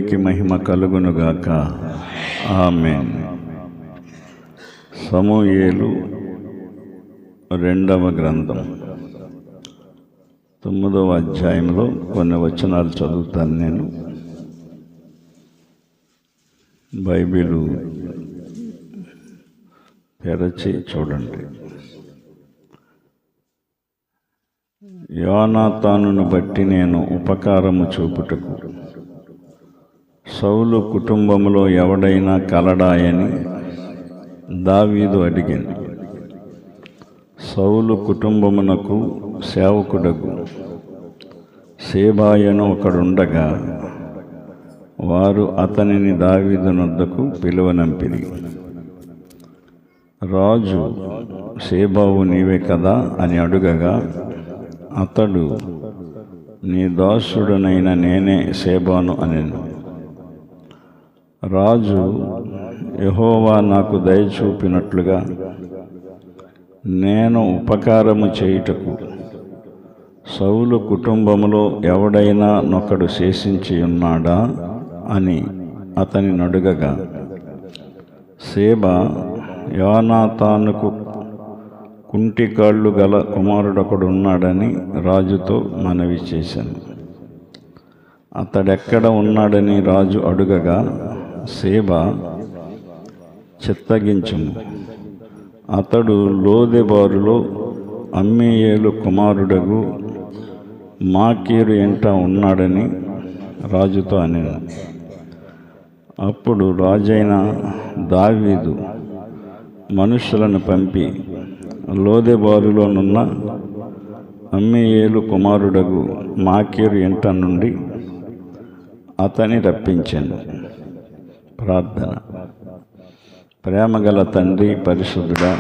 దేవునికి మహిమ కలుగునుగాక. ఆమేన్. సమూయేలు రెండవ గ్రంథం 9వ అధ్యాయంలో కొన్ని వచనాలు చదువుతాను. నేను బైబిలు తెరచి చూడండి. యోనాతానును బట్టి నేను ఉపకారము చూపుటకు సౌలు కుటుంబములో ఎవడైనా కలడాయని దావీదు అడిగాను. సౌలు కుటుంబమునకు సేవకుడగు సేబాయను ఒకడుండగా వారు అతనిని దావీదు నొద్దకు పిలువనంపిరి. రాజు, సేబావు నీవే కదా అని అడుగగా అతడు, నీ దాసుడనైన నేనే సేబాను అనెను. రాజు, యెహోవా నాకు దయ చూపినట్లుగా నేను ఉపకారము చేయుటకు సౌలు కుటుంబములో ఎవడైనా నొకడు శేషించి ఉన్నాడా అని అతని అడుగగా, సేబా, యోనాతానుకు కుంటికాళ్ళు గల కుమారుడొకడు ఉన్నాడని రాజుతో మనవి చేశాను. అతడెక్కడ ఉన్నాడని రాజు అడుగగా, సేబా, చిత్తగించుము, అతడు లోదెబారులో అమ్మీయేలు కుమారుడగు మాకీరు ఎంట ఉన్నాడని రాజుతో అనెను. అప్పుడు రాజైన దావీదు మనుషులను పంపి లోదెబారులోనున్న అమ్మీయేలు కుమారుడగు మాకీరు ఎంట నుండి అతని రప్పించాను. ప్రార్థన. ప్రేమగల తండ్రి, పరిశుద్ధుడా,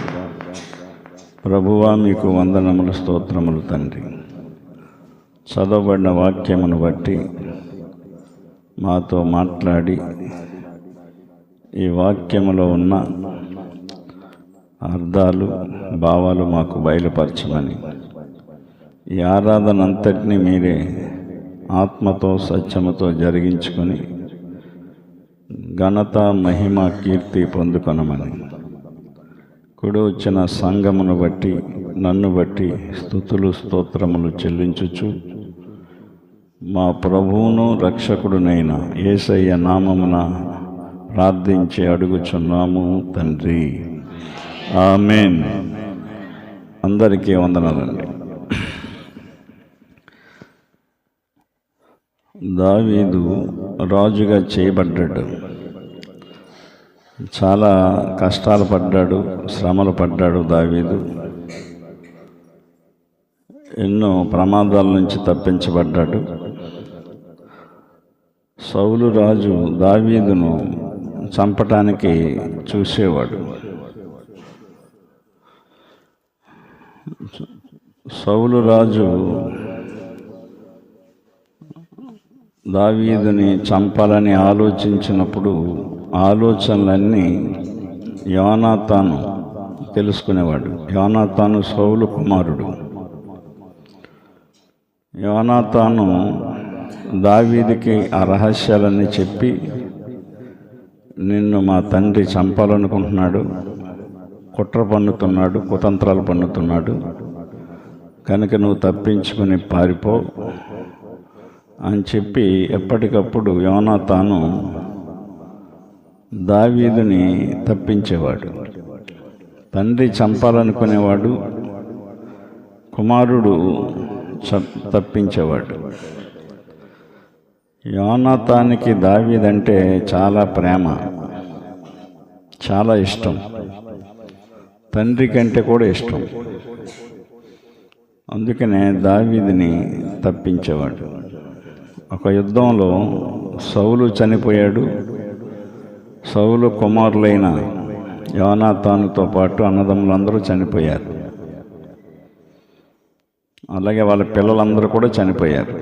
ప్రభువా, మీకు వందనములు, స్తోత్రములు తండ్రి. చదవబడిన వాక్యమును బట్టి మాతో మాట్లాడి ఈ వాక్యములో ఉన్న అర్థాలు, భావాలు మాకు బయలుపరచమని, ఈ ఆరాధన అంతటినీ మీరే ఆత్మతో సత్యముతో జరిగించుకొని ఘనత, మహిమ, కీర్తి పొందుకొనమని, కుడి వచ్చిన సంఘమును బట్టి నన్ను బట్టి స్తుతులు, స్తోత్రములు చెల్లించుచు మా ప్రభువును రక్షకుడునైన యేసయ్య నామమున ప్రార్థించి అడుగుచున్నాము తండ్రి. ఆమేన్. అందరికీ వందనాలండి. దావీదు రాజుగా చేయబడ్డాడు. చాలా కష్టాలు పడ్డాడు, శ్రమలు పడ్డాడు. దావీదు ఎన్నో ప్రమాదాల నుంచి తప్పించబడ్డాడు. సౌలు రాజు దావీదును చంపటానికి చూసేవాడు. సౌలు రాజు దావీదుని చంపాలని ఆలోచించినప్పుడు ఆలోచనలన్నీ యోనాతాను తెలుసుకునేవాడు. యోనాతాను సౌలు కుమారుడు. యోనాతాను దావీదుకి ఆ రహస్యాలన్నీ చెప్పి, నిన్ను మా తండ్రి చంపాలనుకుంటున్నాడు, కుట్ర పన్నుతున్నాడు, కుతంత్రాలు పన్నుతున్నాడు, కనుక నువ్వు తప్పించుకుని పారిపో అని చెప్పి ఎప్పటికప్పుడు యోనాతాను దావీదుని తప్పించేవాడు. తండ్రి చంపాలనుకునేవాడు, కుమారుడు తప్పించేవాడు. యోనాతానికి దావీదంటే చాలా ప్రేమ, చాలా ఇష్టం, తండ్రి కంటే కూడా ఇష్టం. అందుకనే దావీదుని తప్పించేవాడు. ఒక యుద్ధంలో సౌలు చనిపోయాడు. సౌలు కుమారులైన యోనాతానుతో పాటు అన్నదమ్ములందరూ చనిపోయారు. అలాగే వాళ్ళ పిల్లలందరూ కూడా చనిపోయారు.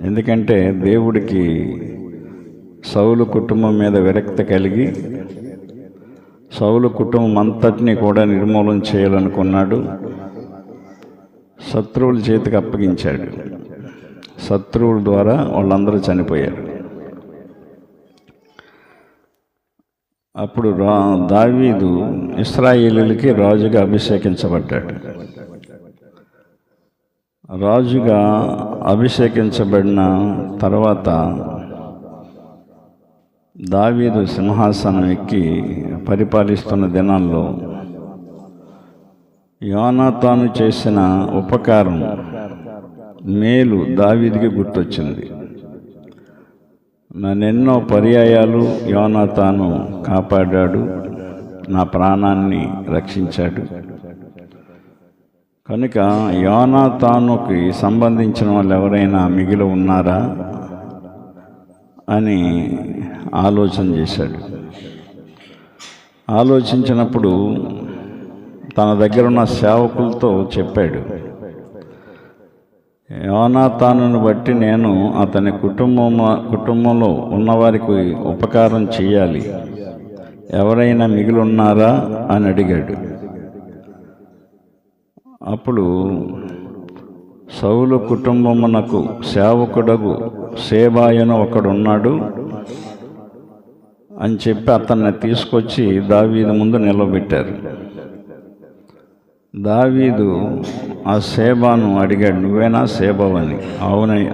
ఎందుకంటే దేవుడికి సౌలు కుటుంబం మీద విరక్తి కలిగి సౌలు కుటుంబం అంతటినీ కూడా నిర్మూలన చేయాలనుకున్నాడు. శత్రువుల చేతికి అప్పగించాడు. శత్రువుల ద్వారా వాళ్ళందరూ చనిపోయారు. అప్పుడు దావీదు ఇశ్రాయేలీయులకి రాజుగా అభిషేకించబడ్డాడు. రాజుగా అభిషేకించబడిన తర్వాత దావీదు సింహాసనం ఎక్కి పరిపాలిస్తున్న దినాల్లో యోనాతాను చేసిన ఉపకారం, మేలు దావీదుకి గుర్తొచ్చింది. నన్నెన్నో పర్యాయాలు యోనాతాను కాపాడాడు, నా ప్రాణాన్ని రక్షించాడు. కనుక యోనాతానుకి సంబంధించిన వాళ్ళు ఎవరైనా మిగిలి ఉన్నారా అని ఆలోచన చేశాడు. ఆలోచించినప్పుడు తన దగ్గర ఉన్న సేవకులతో చెప్పాడు, యోనాతానును బట్టి నేను అతని కుటుంబంలో ఉన్నవారికి ఉపకారం చేయాలి, ఎవరైనా మిగిలి ఉన్నారా అని అడిగాడు. అప్పుడు సౌలు కుటుంబమునకు సేవకుడగు సేబాయను ఒకడున్నాడు అని చెప్పి అతన్ని తీసుకొచ్చి దావీదు ముందు నిలబెట్టారు. దావీదు ఆ సేబాను అడిగాడు, నువ్వేనా సేబావని?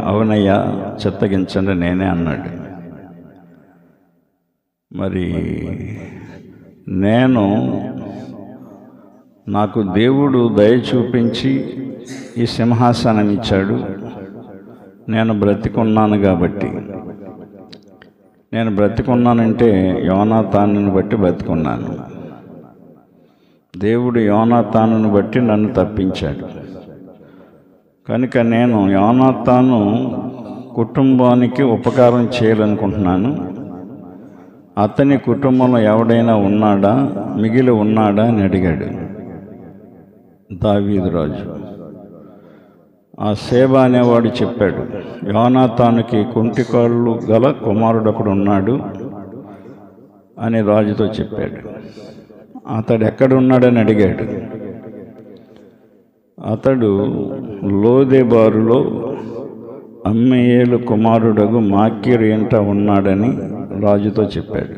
అవునయ్యా, చిత్తగించండి, నేనే అన్నాడు. మరి నాకు దేవుడు దయ చూపించి ఈ సింహాసనం ఇచ్చాడు. నేను బ్రతికున్నాను కాబట్టి, నేను బ్రతికున్నానంటే యోనాతానుని బట్టి బ్రతికున్నాను. దేవుడు యోనాతానుని బట్టి నన్ను తప్పించాడు. కనుక నేను యోనాతాను కుటుంబానికి ఉపకారం చేయాలనుకుంటున్నాను. అతని కుటుంబంలో ఎవడైనా ఉన్నాడా, మిగిలి ఉన్నాడా అని అడిగాడు దావీదు రాజు. ఆ సేబా అనేవాడు చెప్పాడు, యోనాతానుకి కుంటికాళ్ళు గల కుమారుడు ఒకడు ఉన్నాడు అని రాజుతో చెప్పాడు. అతడు ఎక్కడున్నాడని అడిగాడు. అతడు లోదెబారులో అమ్మీయేలు కుమారుడగు మాకీరు ఇంట ఉన్నాడని రాజుతో చెప్పాడు.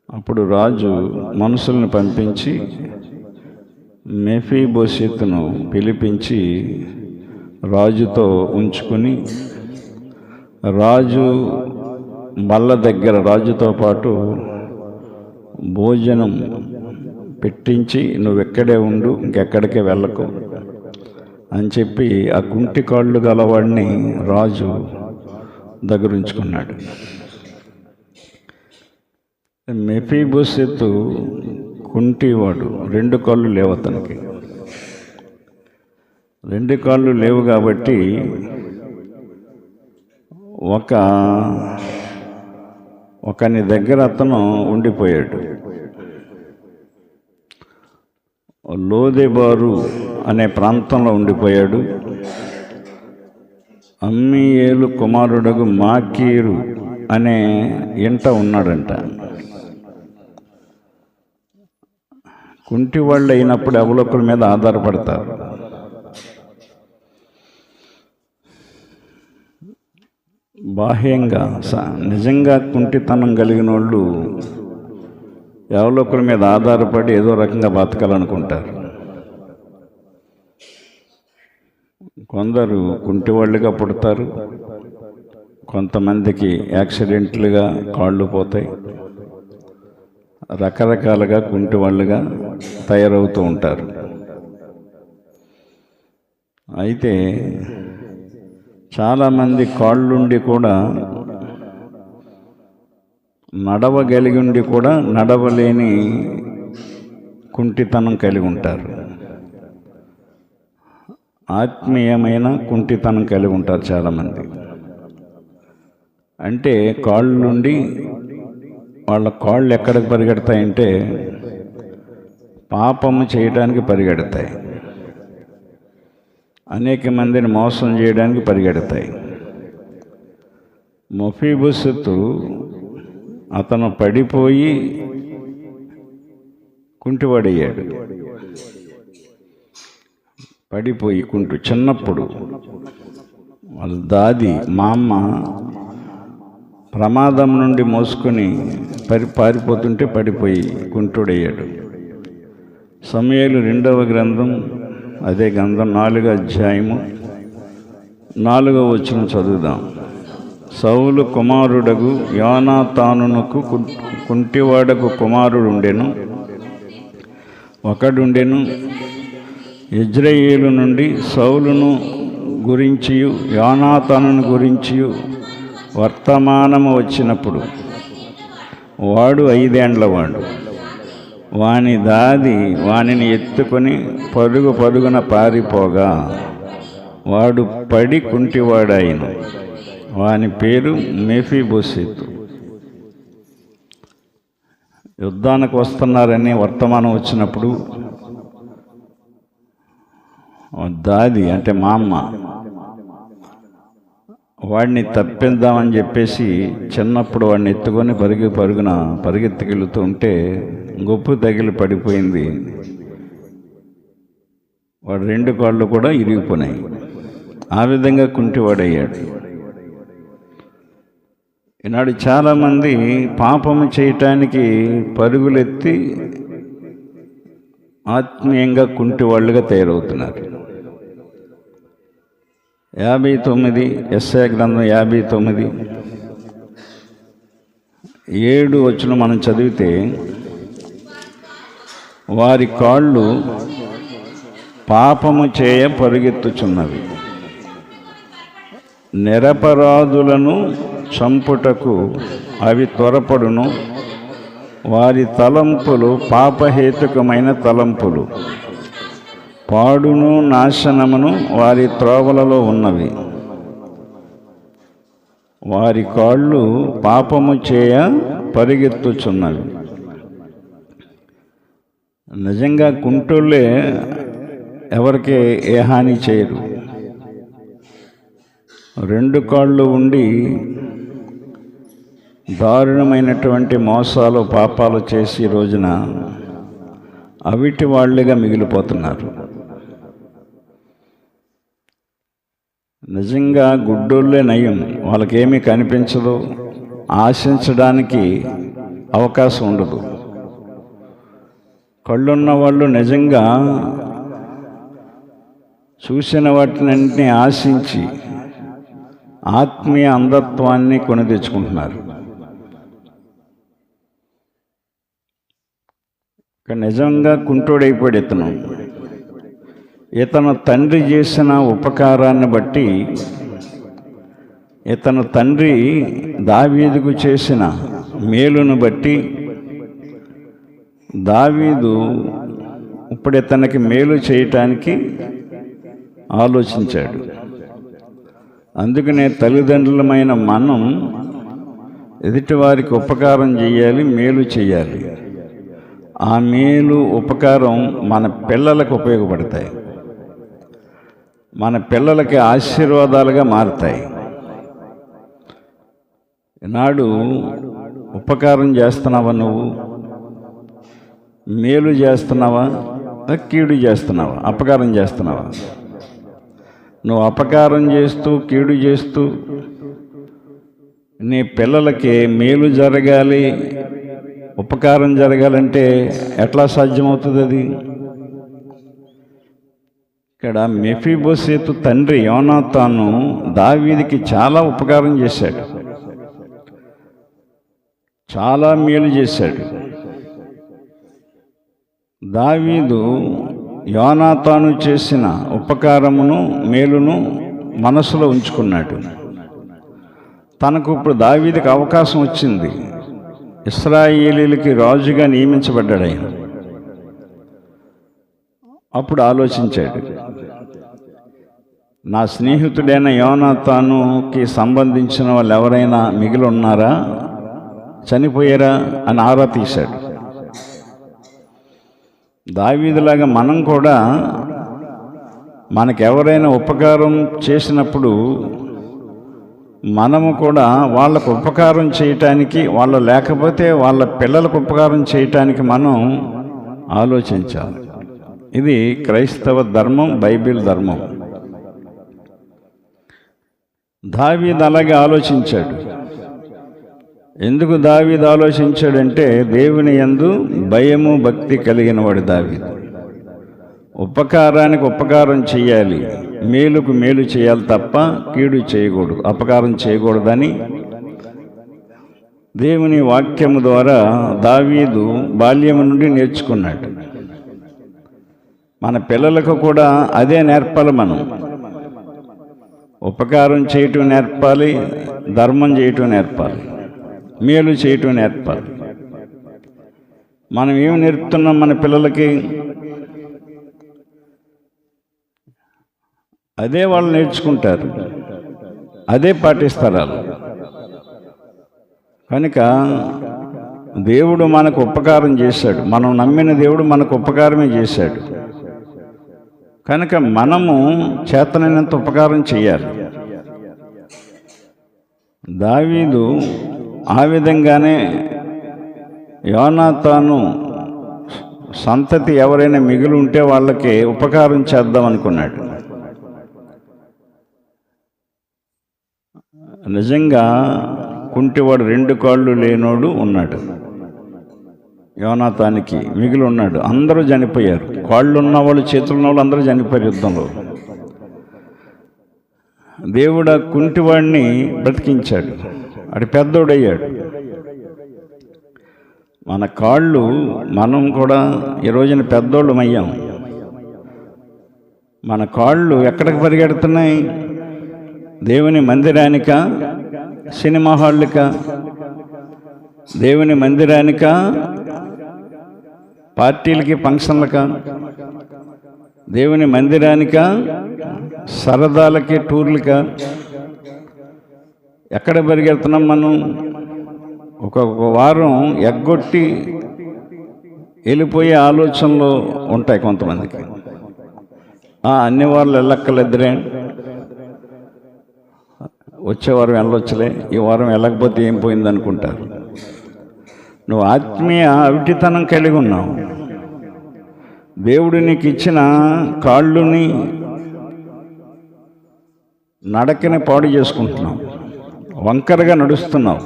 అప్పుడు రాజు మనుషుల్ని పంపించి మెఫీబోషెతును పిలిపించి రాజుతో ఉంచుకుని, రాజు బల్ల దగ్గర రాజుతో పాటు భోజనం పెట్టించి, నువ్వెక్కడే ఉండు, ఇంకెక్కడికే వెళ్ళకు అని చెప్పి ఆ కుంటి కాళ్ళు గలవాడిని రాజు దగ్గరుంచుకున్నాడు. మెఫీబోషెతు కుంటివాడు, 2 కాళ్ళు లేవు అతనికి. 2 కాళ్ళు లేవు కాబట్టి ఒకని దగ్గర అతను ఉండిపోయాడు. లోదెబారు అనే ప్రాంతంలో ఉండిపోయాడు. అమ్మీయేలు కుమారుడగు మాకీరు అనే ఇంట ఉన్నాడంట. కుంటి వాళ్ళు అయినప్పుడు ఎవరొకరి మీద ఆధారపడతారు. బాహ్యంగా నిజంగా కుంటితనం కలిగిన వాళ్ళు ఎవరొకరి మీద ఆధారపడి ఏదో రకంగా బతకాలనుకుంటారు. కొందరు కుంటివాళ్ళుగా పుడతారు, కొంతమందికి యాక్సిడెంట్లుగా కాళ్ళు పోతాయి, రకరకాలుగా కుంటివాళ్ళుగా తయారవుతూ ఉంటారు. అయితే చాలామంది కాళ్ళుండి కూడా నడవగలిగి ఉండి కూడా నడవలేని కుంటితనం కలిగి ఉంటారు. ఆత్మీయమైన కుంటితనం కలిగి ఉంటారు చాలామంది. అంటే కాళ్ళుండి వాళ్ళ కాళ్ళు ఎక్కడికి పరిగెడతాయంటే పాపము చేయడానికి పరిగెడతాయి, అనేక మందిని మోసం చేయడానికి పరిగెడతాయి. మెఫీబోషెతు అతను పడిపోయి కుంటివాడయ్యాడు. పడిపోయి చిన్నప్పుడు వాళ్ళ దాది మా అమ్మ ప్రమాదం నుండి మోసుకొని పారిపోతుంటే పడిపోయి కుంటుడయ్యాడు. సమూయేలు 2వ గ్రంథం, అదే గ్రంథం 4వ అధ్యాయము 4వ వచనం చదువుదాం. సౌలు కుమారుడగు యోనాతానునకు కుంటివాడకు కుమారుడుండెను. ఒకడుండెను. యెజ్రెయేలు నుండి సౌలును గురించియు యోనాతానును గురించియు వర్తమానము వచ్చినప్పుడు వాడు 5 ఏండ్లవాడు. వాని దాది వానిని ఎత్తుకొని పరుగున పారిపోగా వాడు పడి కుంటివాడాయను. వాని పేరు మెఫీబోషెతు. యుద్ధానికి వస్తున్నారని వర్తమానం వచ్చినప్పుడు దాది అంటే మా అమ్మ వాడిని తప్పిద్దామని చెప్పేసి చిన్నప్పుడు వాడిని ఎత్తుకొని పరిగెత్తుకెళ్తూ ఉంటే గొప్పు తగిలి పడిపోయింది. వాడు 2 కాళ్ళు కూడా ఇరిగిపోయినాయి. ఆ విధంగా కుంటివాడయ్యాడు. ఈనాడు చాలామంది పాపము చేయటానికి పరుగులెత్తి ఆత్మీయంగా కుంటివాళ్ళుగా తయారవుతున్నారు. 59 యెషయా గ్రంథం 59 7 వచనం మనం చదివితే, వారి కాళ్ళు పాపము చేయ పరుగెత్తుచున్నవి, నిరపరాధులను చంపుటకు అవి త్వరపడును, వారి తలంపులు పాపహేతుకమైన తలంపులు, పాడును నాశనమును వారి త్రోవలలో ఉన్నవి. వారి కాళ్ళు పాపము చేయ పరిగెత్తుచున్నవి. నిజంగా కుంటోళ్ళే ఎవరికి ఏ హాని చేయరు. 2 కాళ్ళు ఉండి దారుణమైనటువంటి మోసాలు పాపాలు చేసి రోజున అవిటి వాళ్ళుగా మిగిలిపోతున్నారు. నిజంగా గుడ్డోళ్ళే నయం. వాళ్ళకేమీ కనిపించదు, ఆశించడానికి అవకాశం ఉండదు. కళ్ళున్న వాళ్ళు నిజంగా చూసిన వాటిని ఆశించి ఆత్మీయ అంధత్వాన్ని కొని తెచ్చుకుంటున్నారు. నిజంగా కుంటోడైపోయాడు ఇతను తండ్రి చేసిన ఉపకారాన్ని బట్టి, ఇతను తండ్రి దావీదుకు చేసిన మేలును బట్టి దావీదు ఇప్పుడు ఇతనికి మేలు చేయటానికి ఆలోచించాడు. అందుకనే తల్లిదండ్రులమైన మనం ఎదుటివారికి ఉపకారం చేయాలి, మేలు చేయాలి. ఆ మేలు ఉపకారం మన పిల్లలకు ఉపయోగపడతాయి, మన పిల్లలకి ఆశీర్వాదాలుగా మారుతాయి. ఈనాడు ఉపకారం చేస్తున్నావా? నువ్వు మేలు చేస్తున్నావా? కీడు చేస్తున్నావా? అపకారం చేస్తున్నావా? నువ్వు అపకారం చేస్తూ కీడు చేస్తూ నీ పిల్లలకి మేలు జరగాలి, ఉపకారం జరగాలంటే ఎట్లా సాధ్యమవుతుంది అది? ఇక్కడ మెఫీబోషెతు తండ్రి యోనాతాను దావీదుకి చాలా ఉపకారం చేశాడు, చాలా మేలు చేశాడు. దావీదు యోనాతాను చేసిన ఉపకారమును మేలును మనసులో ఉంచుకున్నాడు. తనకు ఇప్పుడు దావీదుకి అవకాశం వచ్చింది, ఇశ్రాయేలీయులకి రాజుగా నియమించబడ్డాడు ఆయన. అప్పుడు ఆలోచించాడు, నా స్నేహితుడైన యోనాతానుకి సంబంధించిన వాళ్ళు ఎవరైనా మిగిలి ఉన్నారా, చనిపోయారా అని ఆరా తీశాడు. దావీదులాగా మనం కూడా మనకెవరైనా ఉపకారం చేసినప్పుడు మనము కూడా వాళ్ళకు ఉపకారం చేయటానికి, వాళ్ళు లేకపోతే వాళ్ళ పిల్లలకు ఉపకారం చేయటానికి మనం ఆలోచించాలి. ఇది క్రైస్తవ ధర్మం, బైబిల్ ధర్మం. దావీదు అలాగే ఆలోచించాడు. ఎందుకు దావీదు ఆలోచించాడంటే దేవుని యందు భయము భక్తి కలిగిన వాడు దావీదు. ఉపకారానికి ఉపకారం చేయాలి, మేలుకు మేలు చేయాలి తప్ప కీడు చేయకూడదు, అపకారం చేయకూడదని దేవుని వాక్యము ద్వారా దావీదు బాల్యము నుండి నేర్చుకున్నాడు. మన పిల్లలకు కూడా అదే నేర్పాలి. మనం ఉపకారం చేయటం నేర్పాలి, ధర్మం చేయటం నేర్పాలి, మేలు చేయటం నేర్పాలి. మనం ఏమి నేర్పుతున్నాం మన పిల్లలకి? అదే వాళ్ళు నేర్చుకుంటారు, అదే పాటిస్తారు వాళ్ళు. కనుక దేవుడు మనకు ఉపకారం చేశాడు, మనం నమ్మిన దేవుడు మనకు ఉపకారమే చేశాడు. కనుక మనము చేతనైనంత ఉపకారం చేయాలి. దావీదు ఆ విధంగానే యోనాతాను సంతతి ఎవరైనా మిగిలి ఉంటే వాళ్ళకి ఉపకారం చేద్దాం అనుకున్నాడు. నిజంగా కుంటివాడు 2 కాళ్ళు లేనోడు ఉన్నాడు, యోనాతానికి మిగిలి ఉన్నాడు. అందరూ చనిపోయారు, కాళ్ళు ఉన్నవాళ్ళు చేతులు ఉన్నవాళ్ళు అందరూ చనిపోయారు యుద్ధంలో. దేవుడు ఆ కుంటివాడిని బ్రతికించాడు, అటు పెద్దోడయ్యాడు. మన కాళ్ళు, మనం కూడా ఈ రోజున పెద్దోళ్ళం అయ్యాం. మన కాళ్ళు ఎక్కడికి పరిగెడుతున్నాయి? దేవుని మందిరానికా, సినిమా హాళ్ళుకా? దేవుని మందిరానికా, పార్టీలకి ఫంక్షన్లకా? దేవుని మందిరానికా, సరదాలకి టూర్లకా? ఎక్కడ పరిగెడుతున్నాం మనం? ఒక్కొక్క వారం ఎగ్గొట్టి వెళ్ళిపోయే ఆలోచనలు ఉంటాయి కొంతమందికి. అన్ని వారాలు వెళ్ళక్కర్లేదురే, వచ్చే వారం వెళ్ళొచ్చులే, ఈ వారం వెళ్ళకపోతే ఏం పోయింది అనుకుంటారు. నువ్వు ఆత్మీయ అవిటితనం కలిగి ఉన్నావు. దేవుడు నీకు ఇచ్చిన కాళ్ళుని, నడకని పాడు చేసుకుంటున్నావు, వంకరగా నడుస్తున్నావు.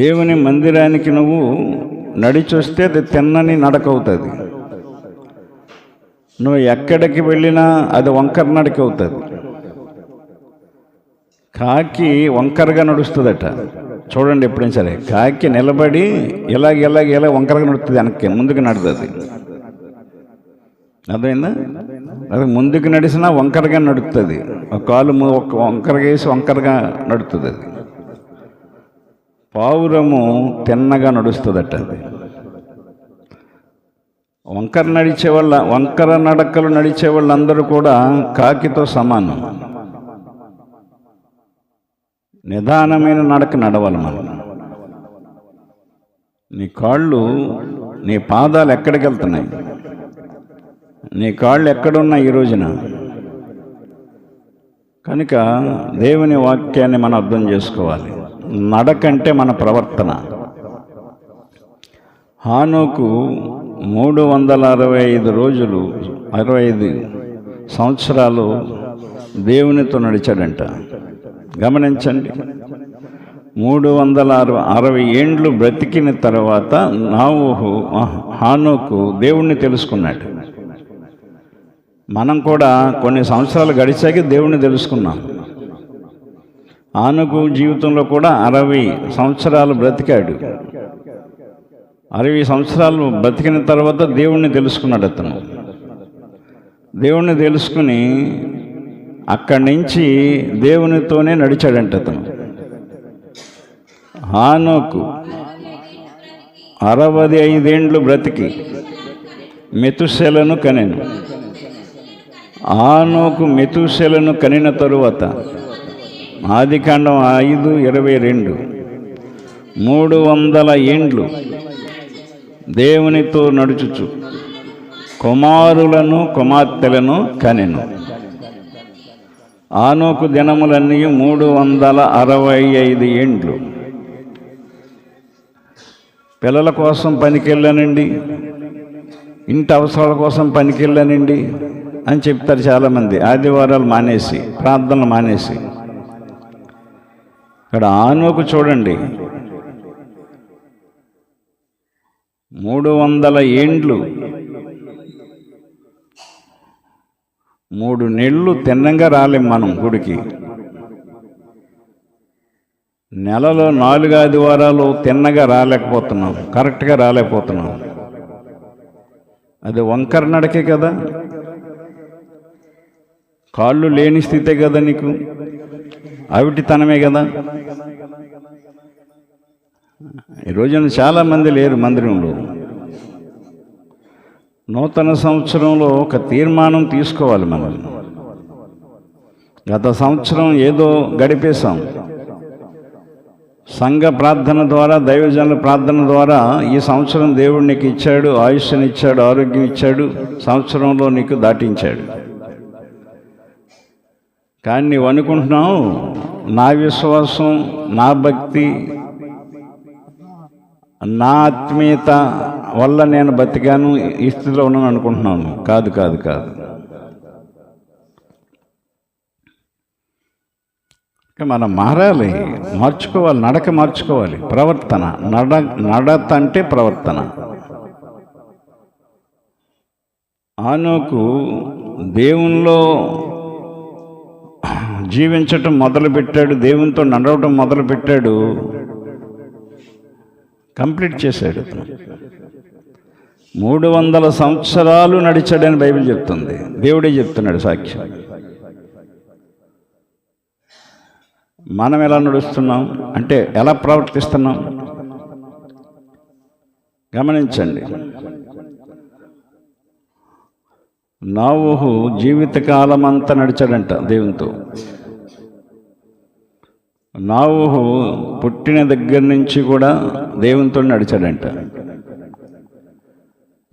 దేవుని మందిరానికి నువ్వు నడిచొస్తే అది తిన్నని నడక అవుతుంది. నువ్వు ఎక్కడికి వెళ్ళినా అది వంకర నడక అవుతుంది. కాకి వంకరగా నడుస్తుందట. చూడండి ఎప్పుడైనా సరే, కాకి నిలబడి ఇలాగ వంకరగా నడుస్తుంది, వెనక్కి ముందుకు నడుతుంది. అర్థమైందా? అది ముందుకు నడిచినా వంకరగా నడుస్తుంది. ఒక కాలు వంకరగా వేసి వంకరగా నడుస్తుంది. అది పావురము తిన్నగా నడుస్తుందట. అది వంకర నడకలు నడిచే వాళ్ళందరూ కూడా కాకితో సమానం. నిదానమైన నడక నడవాలి మనం. నీ కాళ్ళు, నీ పాదాలు ఎక్కడికి వెళ్తున్నాయి? నీ కాళ్ళు ఎక్కడున్నాయి ఈ రోజున? కనుక దేవుని వాక్యాన్ని మనం అర్థం చేసుకోవాలి. నడకంటే మన ప్రవర్తన. హానోకు 365 రోజులు 65 సంవత్సరాలు దేవునితో నడిచాడంట. గమనించండి, 360 ఏండ్లు బ్రతికిన తర్వాత హానోకు దేవుణ్ణి తెలుసుకున్నాడు. మనం కూడా కొన్ని సంవత్సరాలు గడిచాక దేవుణ్ణి తెలుసుకున్నాం. హానోకు జీవితంలో కూడా 60 సంవత్సరాలు బ్రతికాడు. 60 సంవత్సరాలు బ్రతికిన తర్వాత దేవుణ్ణి తెలుసుకున్నాడు అతను. దేవుణ్ణి తెలుసుకుని అక్కడి నుంచి దేవునితోనే నడిచాడంట అతను. హానోకు 65 ఏండ్లు బ్రతికి మెతుషెలను కనెను. హానోకు మెతుషెలను కనిన తరువాత, ఆదికాండం 5:22, 300 ఏండ్లు దేవునితో నడుచుచు కుమారులను కుమార్తెలను కనెను. హానోకు దినములన్నీ 365 ఏండ్లు. పిల్లల కోసం పనికెళ్ళానండి, ఇంటి అవసరాల కోసం పనికెళ్ళానండి అని చెప్తారు చాలామంది. ఆదివారాలు మానేసి, ప్రార్థనలు మానేసి. ఇక్కడ హానోకు చూడండి, 300 ఏండ్లు 3 నెలలు తిన్నంగా రాలేం మనం గుడికి. నెలలో 4 ఆదివారాలు తిన్నగా రాలేకపోతున్నాం, కరెక్ట్గా రాలేకపోతున్నాం. అది వంకర నడకే కదా, కాళ్ళు లేని స్థితే కదా, నీకు అవిటితనమే కదా. ఈ రోజున చాలామంది లేరు మందిరంలో. నూతన సంవత్సరంలో ఒక తీర్మానం తీసుకోవాలి మనం. గత సంవత్సరం ఏదో గడిపేశాం, సంఘ ప్రార్థన ద్వారా, దైవజనుల ప్రార్థన ద్వారా ఈ సంవత్సరం దేవుడు నీకు ఇచ్చాడు, ఆయుష్నిచ్చాడు, ఆరోగ్యం ఇచ్చాడు, సంవత్సరంలో నీకు దాటించాడు. కానీ నీవు అనుకుంటున్నావు, నా విశ్వాసం, నా భక్తి, నా ఆత్మీయత వల్ల నేను బతికాను, ఈ స్థితిలో ఉన్నాను అనుకుంటున్నాను. కాదు కాదు కాదు. మనం మారాలి, మార్చుకోవాలి, నడక మార్చుకోవాలి, ప్రవర్తన. నడత అంటే ప్రవర్తన. ఆనోకు దేవునిలో జీవించటం మొదలుపెట్టాడు, దేవునితో నడవటం మొదలుపెట్టాడు, కంప్లీట్ చేశాడు. 300 సంవత్సరాలు నడిచాడని బైబిల్ చెప్తుంది, దేవుడే చెప్తున్నాడు సాక్ష్యం. మనం ఎలా నడుస్తున్నాం అంటే ఎలా ప్రవర్తిస్తున్నాం గమనించండి. నోవహు జీవితకాలం అంతా నడిచాడంట దేవునితో. నోవహు పుట్టిన దగ్గర నుంచి కూడా దేవునితో నడిచాడంట.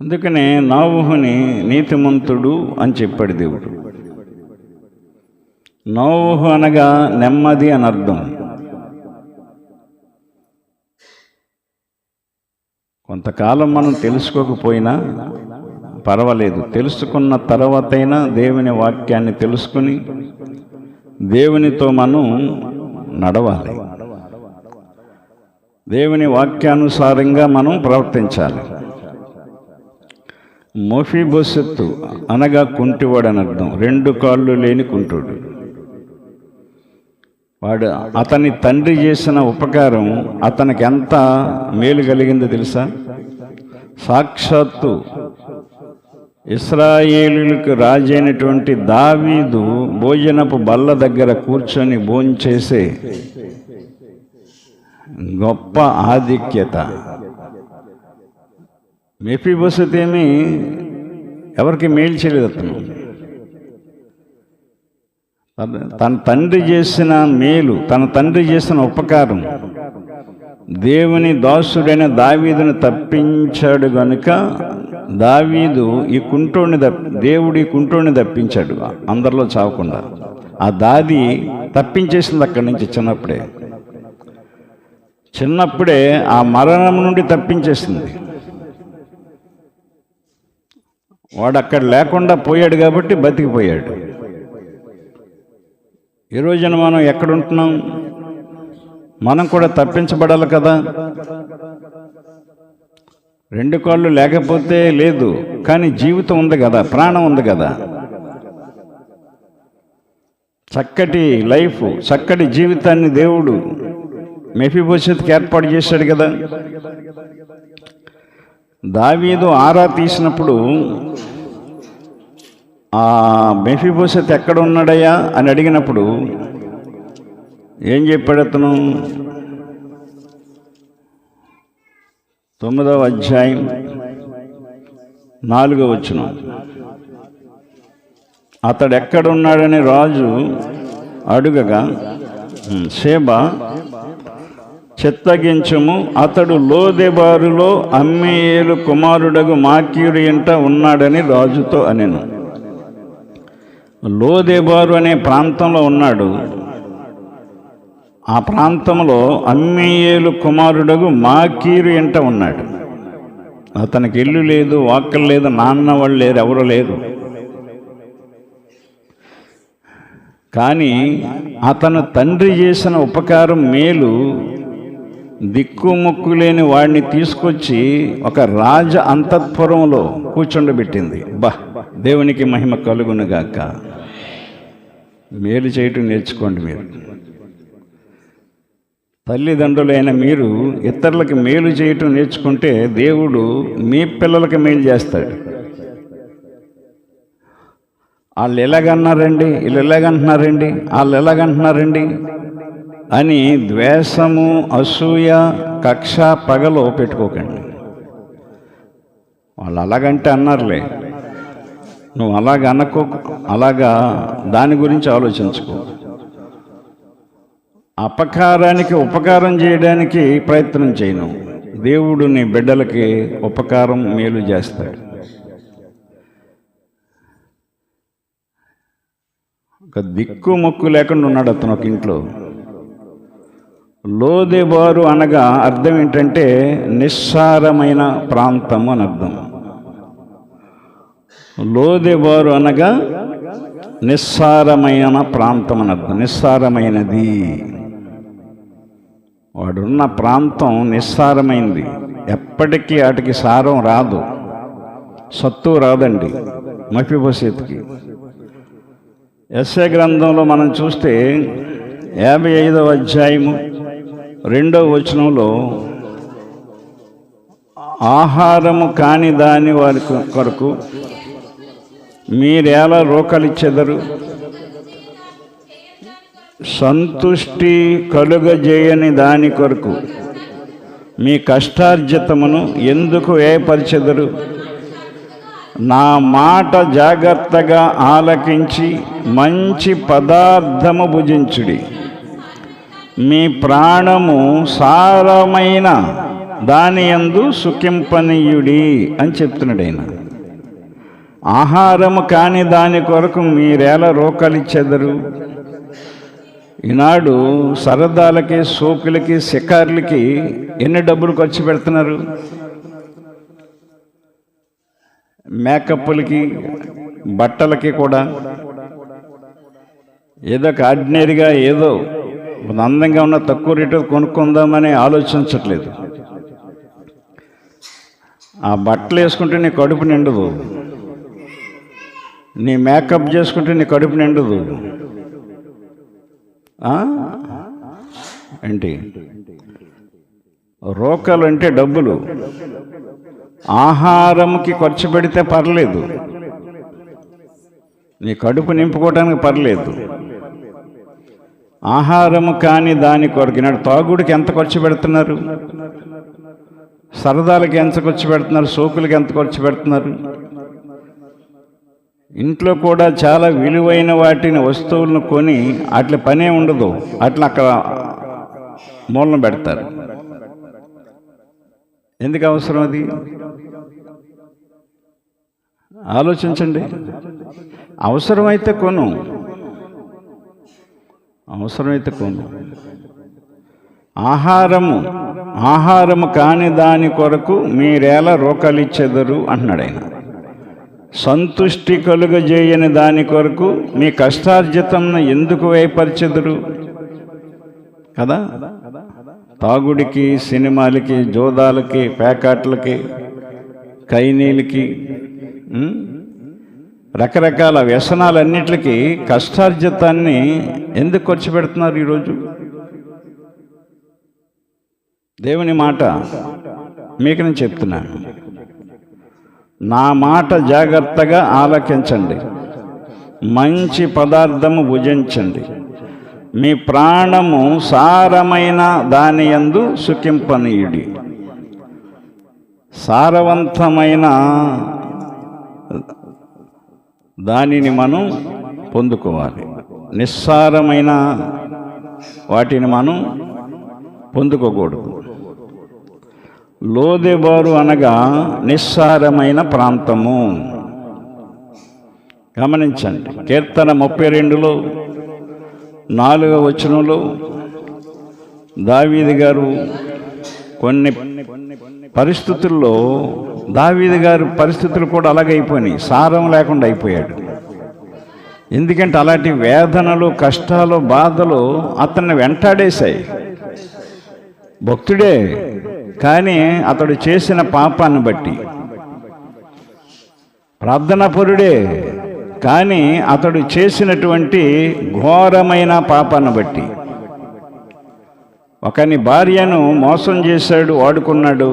అందుకనే నోవహుని నీతిమంతుడు అని చెప్పాడు దేవుడు. నోవహు అనగా నెమ్మది అని అర్థం. కొంతకాలం మనం తెలుసుకోకపోయినా పర్వాలేదు, తెలుసుకున్న తర్వాతైనా దేవుని వాక్యాన్ని తెలుసుకుని దేవునితో మనం నడవాలి, దేవుని వాక్యానుసారంగా మనం ప్రవర్తించాలి. మోఫీబోసెత్తు అనగా కుంటివాడు అని అర్థం, 2 కాళ్ళు లేని కుంటుడు. వాడు అతని తండ్రి చేసిన ఉపకారం అతనికి ఎంత మేలు కలిగిందో తెలుసా? సాక్షాత్తు ఇశ్రాయేలులకు రాజైనటువంటి దావీదు భోజనపు బల్ల దగ్గర కూర్చొని భోంచేసే గొప్ప ఆధిక్యత. మెఫీబోసెత్ ఏమీ ఎవరికి మేలు చేయలేదు. అతను తన తండ్రి చేసిన మేలు, తన తండ్రి చేసిన ఉపకారం దేవుని దాసుడైన దావీదుని తప్పించాడు గనుక దావీదు ఈ దేవుడి కుంటోడిని తప్పించాడు, అందరిలో చావకుండా. ఆ దాది తప్పించేసింది అక్కడి నుంచి చిన్నప్పుడే ఆ మరణం నుండి తప్పించేసింది. వాడు అక్కడ లేకుండా పోయాడు కాబట్టి బతికిపోయాడు. ఈ రోజున మనం ఎక్కడుంటున్నాం? మనం కూడా తప్పించబడాలి కదా. 2 కాళ్ళు లేకపోతే లేదు, కానీ జీవితం ఉంది కదా, ప్రాణం ఉంది కదా, చక్కటి లైఫ్, చక్కటి జీవితాన్ని దేవుడు మెఫీబోసెత్కి ఏర్పాటు చేశాడు కదా. దావీదు ఆరా తీసినప్పుడు ఆ మెఫీబోసెత్ ఎక్కడ ఉన్నాడయ్యా అని అడిగినప్పుడు ఏం చెప్పాడు అతను? 9వ అధ్యాయం 4వ వచనం, అతడు ఎక్కడున్నాడని రాజు అడుగగా షేబా చిత్తగించుము, అతడు లోదెబారులో అమ్మీయేలు కుమారుడగు మాకీరు ఇంట ఉన్నాడని రాజుతో అనెను. లోదెబారు అనే ప్రాంతంలో ఉన్నాడు. ఆ ప్రాంతంలో అమ్మీయేలు కుమారుడగు మాకీరు ఇంట ఉన్నాడు. అతనికి ఇల్లు లేదు, వాక్కలు లేదు, నాన్న వాళ్ళు లేరు, ఎవరు లేరు. కానీ అతను తండ్రి చేసిన ఉపకారం మేలు దిక్కుముక్కు లేని వాడిని తీసుకొచ్చి ఒక రాజ అంతఃపురంలో కూర్చుండబెట్టింది. దేవునికి మహిమ కలుగునుగాక. మేలు చేయటం నేర్చుకోండి. మీరు తల్లిదండ్రులైన మీరు ఇతరులకు మేలు చేయటం నేర్చుకుంటే దేవుడు మీ పిల్లలకి మేలు చేస్తాడు. వాళ్ళు ఎలాగన్నారండి, వీళ్ళు ఎలాగంటున్నారండి, వాళ్ళు ఎలాగంటున్నారండి అని ద్వేషము, అసూయ, కక్ష, పగలో పెట్టుకోకండి. వాళ్ళు అలాగంటే అన్నారులే, నువ్వు అలాగ అనుకో, అలాగా దాని గురించి ఆలోచించుకో. అపకారానికి ఉపకారం చేయడానికి ప్రయత్నం చేయను. దేవుడు నీ బిడ్డలకి ఉపకారం, మేలు చేస్తాడు. ఒక దిక్కు మొక్కు లేకుండా ఉన్నాడు అతను ఒక ఇంట్లో. లోదెబారు అనగా అర్థం ఏంటంటే నిస్సారమైన ప్రాంతము అని అర్థం. లోదెబారు అనగా నిస్సారమైన ప్రాంతం అని అర్థం, నిస్సారమైనది. వాడున్న ప్రాంతం నిస్సారమైంది. ఎప్పటికీ వాటికి సారం రాదు, సత్తు రాదండి. మఫీబోషెతుకి యెషయా గ్రంథంలో మనం చూస్తే 55వ అధ్యాయము 2వ వచనంలో ఆహారము కాని దాని వారి కొరకు మీరేలా రోకలిచ్చెదరు, సంతుష్టి కలుగజేయని దాని కొరకు మీ కష్టార్జితమును ఎందుకు వ్యయపరిచెదరు? నా మాట జాగ్రత్తగా ఆలకించి మంచి పదార్థము భుజించుడి, మీ ప్రాణము సారమైన దాని యందు సుఖింపనీయుడి అని చెప్తున్నాడు ఆయన. ఆహారము కాని దాని కొరకు మీరేలా రోకలిచ్చెదరు? ఈనాడు సరదాలకి, సోకులకి, షికార్లకి ఎన్ని డబ్బులు ఖర్చు పెడుతున్నారు? మేకప్లకి, బట్టలకి కూడా ఏదో ఆర్డినరీగా ఏదో అందంగా ఉన్న తక్కువ రేటు కొనుక్కుందామని ఆలోచించట్లేదు. ఆ బట్టలు వేసుకుంటే నీ కడుపు నిండదు, నీ మేకప్ చేసుకుంటే నీ కడుపు నిండదు. ఏంటి రోకలు అంటే డబ్బులు. ఆహారంకి ఖర్చు పెడితే పర్లేదు, నీ కడుపు నింపుకోవడానికి పర్లేదు. ఆహారము కాని దాని కొరకు నాడు తాగుడికి ఎంత ఖర్చు పెడుతున్నారు, సరదాలకి ఎంత ఖర్చు పెడుతున్నారు, సోకులకి ఎంత ఖర్చు పెడుతున్నారు. ఇంట్లో కూడా చాలా విలువైన వాటిని, వస్తువులను కొని అట్లా పనే ఉండదు, అట్లా అక్కడ మూలన పెడతారు. ఎందుకు అవసరం అది? ఆలోచించండి. అవసరమైతే కొను, అవసరమైతే కొను. ఆహారము కాని దాని కొరకు మీరేలా రోకలిచ్చెదరు అంటున్నాడు ఆయన. సంతుష్టి కలుగజేయని దాని కొరకు మీ కష్టార్జితంను ఎందుకు వ్యయపరిచెదరు కదా. తాగుడికి, సినిమాలకి, జోదాలకి, పేకాట్లకి, కైనీలకి, రకరకాల వ్యసనాలన్నిటికీ కష్టార్జితాన్ని ఎందుకు ఖర్చు పెడుతున్నారు ఈరోజు? దేవుని మాట మీకు నేను చెప్తున్నాను. నా మాట జాగ్రత్తగా ఆలకించండి, మంచి పదార్థము భుజించండి, మీ ప్రాణము సారమైన దాని యందు సుఖింపనీయుడి. సారవంతమైన దానిని మనం పొందుకోవాలి, నిస్సారమైన వాటిని మనం పొందుకోకూడదు. లోదెబారు అనగా నిస్సారమైన ప్రాంతము. గమనించండి, కీర్తన 32లో 4వ వచనంలో దావీదు గారు కొన్ని పరిస్థితుల్లో, దావీదు గారు పరిస్థితులు కూడా అలాగైపోయినాయి, సారం లేకుండా అయిపోయాడు. ఎందుకంటే అలాంటి వేదనలు, కష్టాలు, బాధలు అతన్ని వెంటాడేశాయి. భక్తుడే, కానీ అతడు చేసిన పాపాన్ని బట్టి. ప్రార్థనాపరుడే, కానీ అతడు చేసినటువంటి ఘోరమైన పాపాన్ని బట్టి. ఒకని భార్యను మోసం చేశాడు, వాడుకున్నాడు.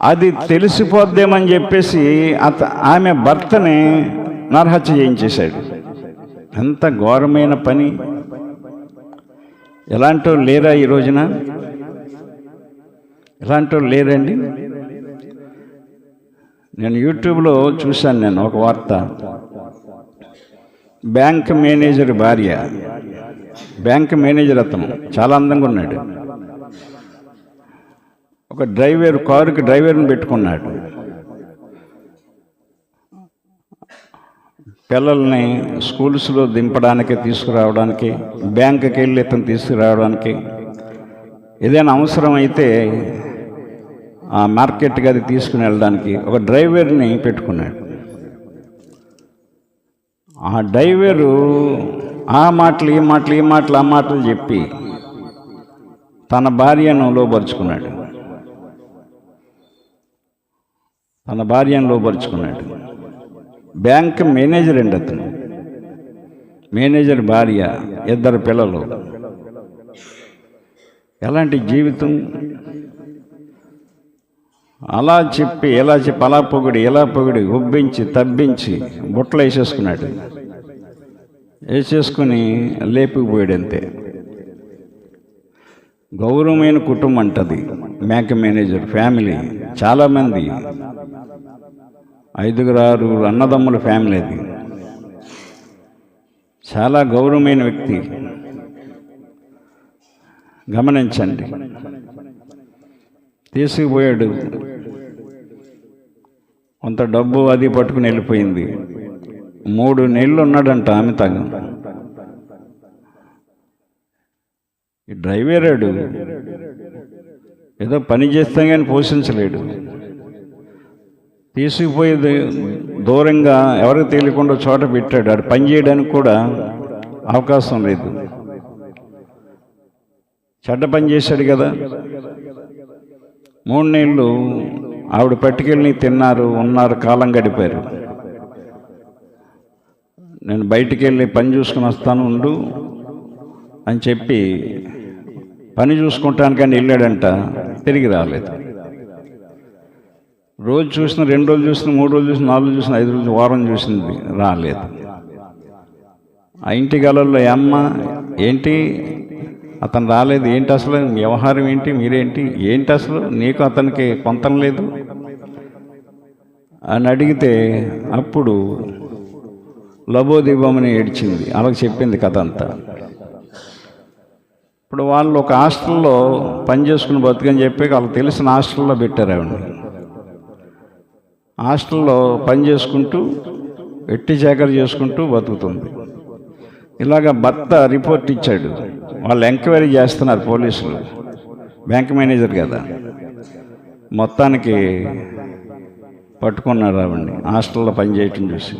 అది తెలిసిపోద్దేమని చెప్పేసి ఆమె భర్తని నరహత్య చేయించేశాడు. ఎంత ఘోరమైన పని! ఎలాంటి లేరా ఈ రోజున? ఎలాంటి లేరండి? నేను యూట్యూబ్లో చూశాను నేను ఒక వార్త. బ్యాంక్ మేనేజర్ భార్య, బ్యాంక్ మేనేజర్, అతను చాలా అందంగా ఉన్నాడు. ఒక కారుకి డ్రైవర్ని పెట్టుకున్నాడు. పిల్లల్ని స్కూల్స్లో దింపడానికి, తీసుకురావడానికి, బ్యాంకుకి వెళ్ళి ఇతను తీసుకురావడానికి, ఏదైనా అవసరం అయితే ఆ మార్కెట్కి అది తీసుకుని వెళ్ళడానికి ఒక డ్రైవర్ని పెట్టుకున్నాడు. ఆ డ్రైవరు ఆ మాటలు ఈ మాటలు చెప్పి తన భార్యను లోబరుచుకున్నాడు. బ్యాంక్ మేనేజర్ అండి అతను. మేనేజర్ భార్య, 2 పిల్లలు. ఎలాంటి జీవితం! అలా చెప్పి అలా పొగిడి ఉబ్బించి తబ్బించి బుట్టలు వేసేసుకుని లేపుకుపోయాడు. అంతే. గౌరవమైన కుటుంబం అంటది బ్యాంక్ మేనేజర్ ఫ్యామిలీ. చాలామంది 5-6 అన్నదమ్ముల ఫ్యామిలీ అది. చాలా గౌరవమైన వ్యక్తి. గమనించండి. తీసుకుపోయాడు, కొంత డబ్బు అది పట్టుకుని వెళ్ళిపోయింది. 3 నెలలు ఉన్నాడంట ఆమె తగం. ఈ డ్రైవరాడు ఏదో పని చేస్తాం కానీ పోషించలేడు. తీసుకుపోయి దూరంగా ఎవరికి తెలియకుండా చోట పెట్టాడు. ఆడు పని చేయడానికి కూడా అవకాశం లేదు. చెడ్డ పని చేశాడు కదా. 3 నెలలు ఆవిడ పట్టుకెళ్ళి తిన్నారు, ఉన్నారు, కాలం గడిపారు. నేను బయటికి వెళ్ళి పని చూసుకుని వస్తాను ఉండు అని చెప్పి పని చూసుకుంటానికని వెళ్ళాడంట. తిరిగి రాలేదు. రోజు చూసిన, 2 రోజులు చూసిన, 3 రోజులు చూసిన, 4 రోజులు చూసిన, 5 రోజులు, వారం చూసింది, రాలేదు. ఆ ఇంటి గలలో అమ్మ, ఏంటి అతను రాలేదు, ఏంటి అసలు వ్యవహారం ఏంటి, మీరేంటి, ఏంటి అసలు నీకు అతనికి పొంతం లేదు అని అడిగితే అప్పుడు లబోదివ్వమని ఏడ్చింది. అలాగ చెప్పింది కథ అంతా. ఇప్పుడు వాళ్ళు ఒక హాస్టల్లో పని చేసుకుని బతుకని చెప్పి వాళ్ళకి తెలిసిన హాస్టల్లో పెట్టారు ఆవిడని. హాస్టల్లో పని చేసుకుంటూ వెట్టి చాకరీ చేసుకుంటూ బతుకుతుంది. ఇలాగ భర్త రిపోర్ట్ ఇచ్చాడు. వాళ్ళు ఎంక్వైరీ చేస్తున్నారు పోలీసులు. బ్యాంక్ మేనేజర్ కదా, మొత్తానికి పట్టుకున్నారు ఆవిడ్ని హాస్టల్లో పనిచేయటం చూసి.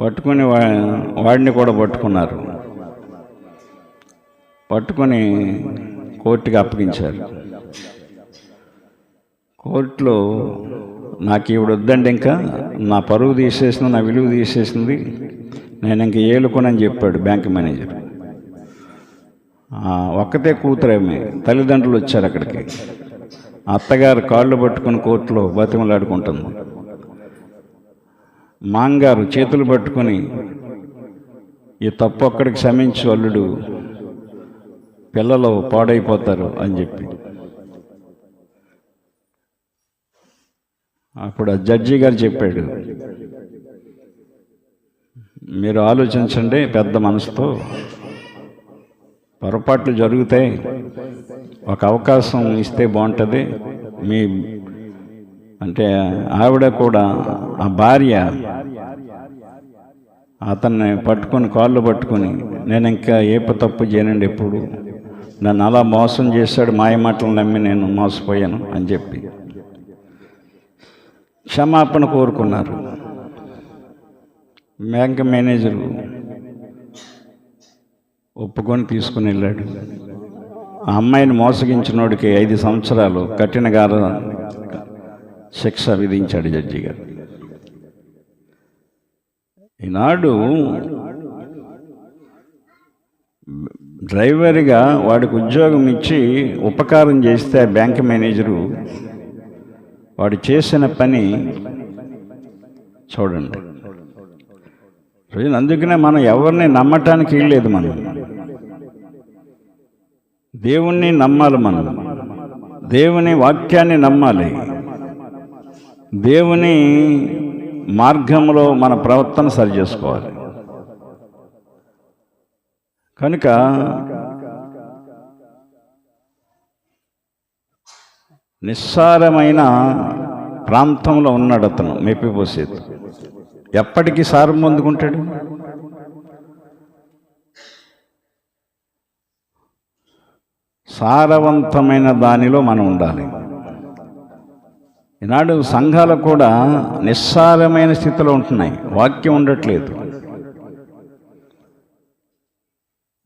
పట్టుకుని వాడిని కూడా పట్టుకున్నారు. పట్టుకొని కోర్టుకి అప్పగించారు. కోర్టులో నాకు ఈవిడ వద్దండి, ఇంకా నా పరువు తీసేసింది, నా విలువ తీసేసింది, నేను ఇంక ఏలుకోనని చెప్పాడు బ్యాంక్ మేనేజర్. ఒక్కతే కూతురేమే. తల్లిదండ్రులు వచ్చారు అక్కడికి. అత్తగారు కాళ్ళు పట్టుకుని కోర్టులో బతిమలాడుకుంటుంది. మాంగారు చేతులు పట్టుకొని ఈ తప్పు ఒక్కడికి క్షమించు అల్లుడు, పిల్లలు పాడైపోతారు అని చెప్పి. అప్పుడు ఆ జడ్జి గారు చెప్పాడు, మీరు ఆలోచించండి పెద్ద మనసుతో, పొరపాట్లు జరుగుతాయి, ఒక అవకాశం ఇస్తే బాగుంటుంది. మీ అంటే ఆవిడ కూడా, ఆ భార్య అతన్ని పట్టుకొని కాళ్ళు పట్టుకొని, నేను ఇంకా ఏ తప్పు చేయనండి, ఎప్పుడు నన్ను అలా మోసం చేశాడు, మాయ మాటలు నమ్మి నేను మోసపోయాను అని చెప్పి క్షమాపణ కోరుకున్నారు. బ్యాంక్ మేనేజరు ఒప్పుకొని తీసుకుని వెళ్ళాడు. ఆ అమ్మాయిని మోసగించినోడికి 5 సంవత్సరాలు కఠినగార శిక్ష విధించాడు జడ్జి గారు. ఈనాడు డ్రైవర్గా వాడికి ఉద్యోగం ఇచ్చి ఉపకారం చేస్తే ఆ బ్యాంక్ మేనేజరు వాడు చేసిన పని చూడండి. అందుకనే మనం ఎవరిని నమ్మటానికి వీల్లేదు. మనం దేవుణ్ణి నమ్మాలి. మనం దేవుని వాక్యాన్ని నమ్మాలి. దేవుని మార్గంలో మన ప్రవర్తన సరి చేసుకోవాలి. కనుక నిస్సారమైన ప్రాంతంలో ఉన్నాడు అతను, మెఫీబోషెతు. ఎప్పటికీ సారం పొందుకుంటాడు? సారవంతమైన దానిలో మనం ఉండాలి. ఈనాడు సంఘాలు కూడా నిస్సారమైన స్థితిలో ఉంటున్నాయి. వాక్యం ఉండట్లేదు,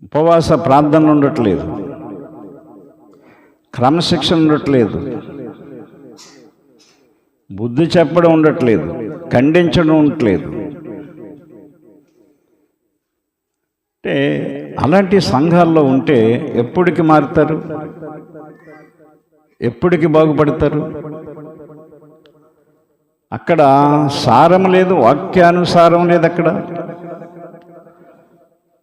ఉపవాస ప్రార్థనలు ఉండట్లేదు, క్రమశిక్షణ ఉండట్లేదు, బుద్ధి చెప్పడం ఉండట్లేదు, ఖండించడం ఉండట్లేదు. అంటే అలాంటి సంఘాల్లో ఉంటే ఎప్పటికి మారుతారు? ఎప్పటికి బాగుపడతారు? అక్కడ సారం లేదు, వాక్యానుసారం లేదు. అక్కడ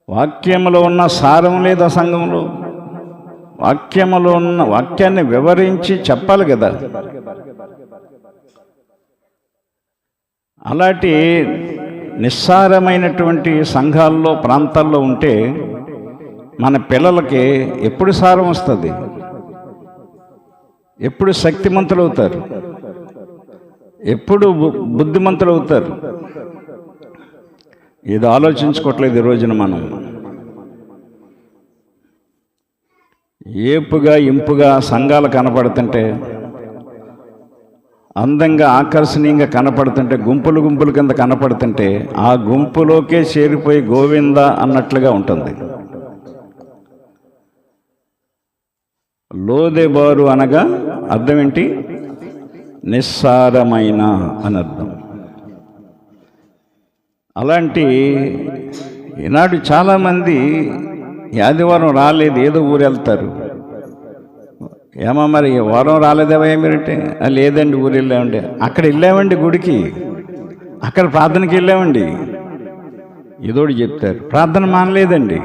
వాక్యములో ఉన్న సారం లేదు. ఆ సంఘంలో వాక్యములో ఉన్న వాక్యాన్ని వివరించి చెప్పాలి కదా. అలాంటి నిస్సారమైనటువంటి సంఘాల్లో ప్రాంతాల్లో ఉంటే మన పిల్లలకి ఎప్పుడు సారం వస్తుంది? ఎప్పుడు శక్తిమంతులు అవుతారు? ఎప్పుడు బుద్ధిమంతులు అవుతారు? ఇది ఆలోచించుకోవట్లేదు ఈ రోజున. మనం ఏపుగా ఇంపుగా సంఘాలు కనపడుతుంటే, అందంగా ఆకర్షణీయంగా కనపడుతుంటే, గుంపులు గుంపుల కింద కనపడుతుంటే ఆ గుంపులోకే చేరిపోయి గోవింద అన్నట్లుగా ఉంటుంది. లోదెబారు అనగా అర్థం ఏంటి? నిస్సారమైన అని అర్థం. అలాంటి ఈనాడు చాలామంది ఆదివారం రాలేదు, ఏదో ఊరు వెళ్తారు. ఏమో మరి వారం రాలేదేవా మీరంటే, లేదండి ఊరు వెళ్ళామండి. అక్కడ వెళ్ళామండి గుడికి, అక్కడ ప్రార్థనకి వెళ్ళామండి, ఏదోటి చెప్తారు. ప్రార్థన మానలేదండి.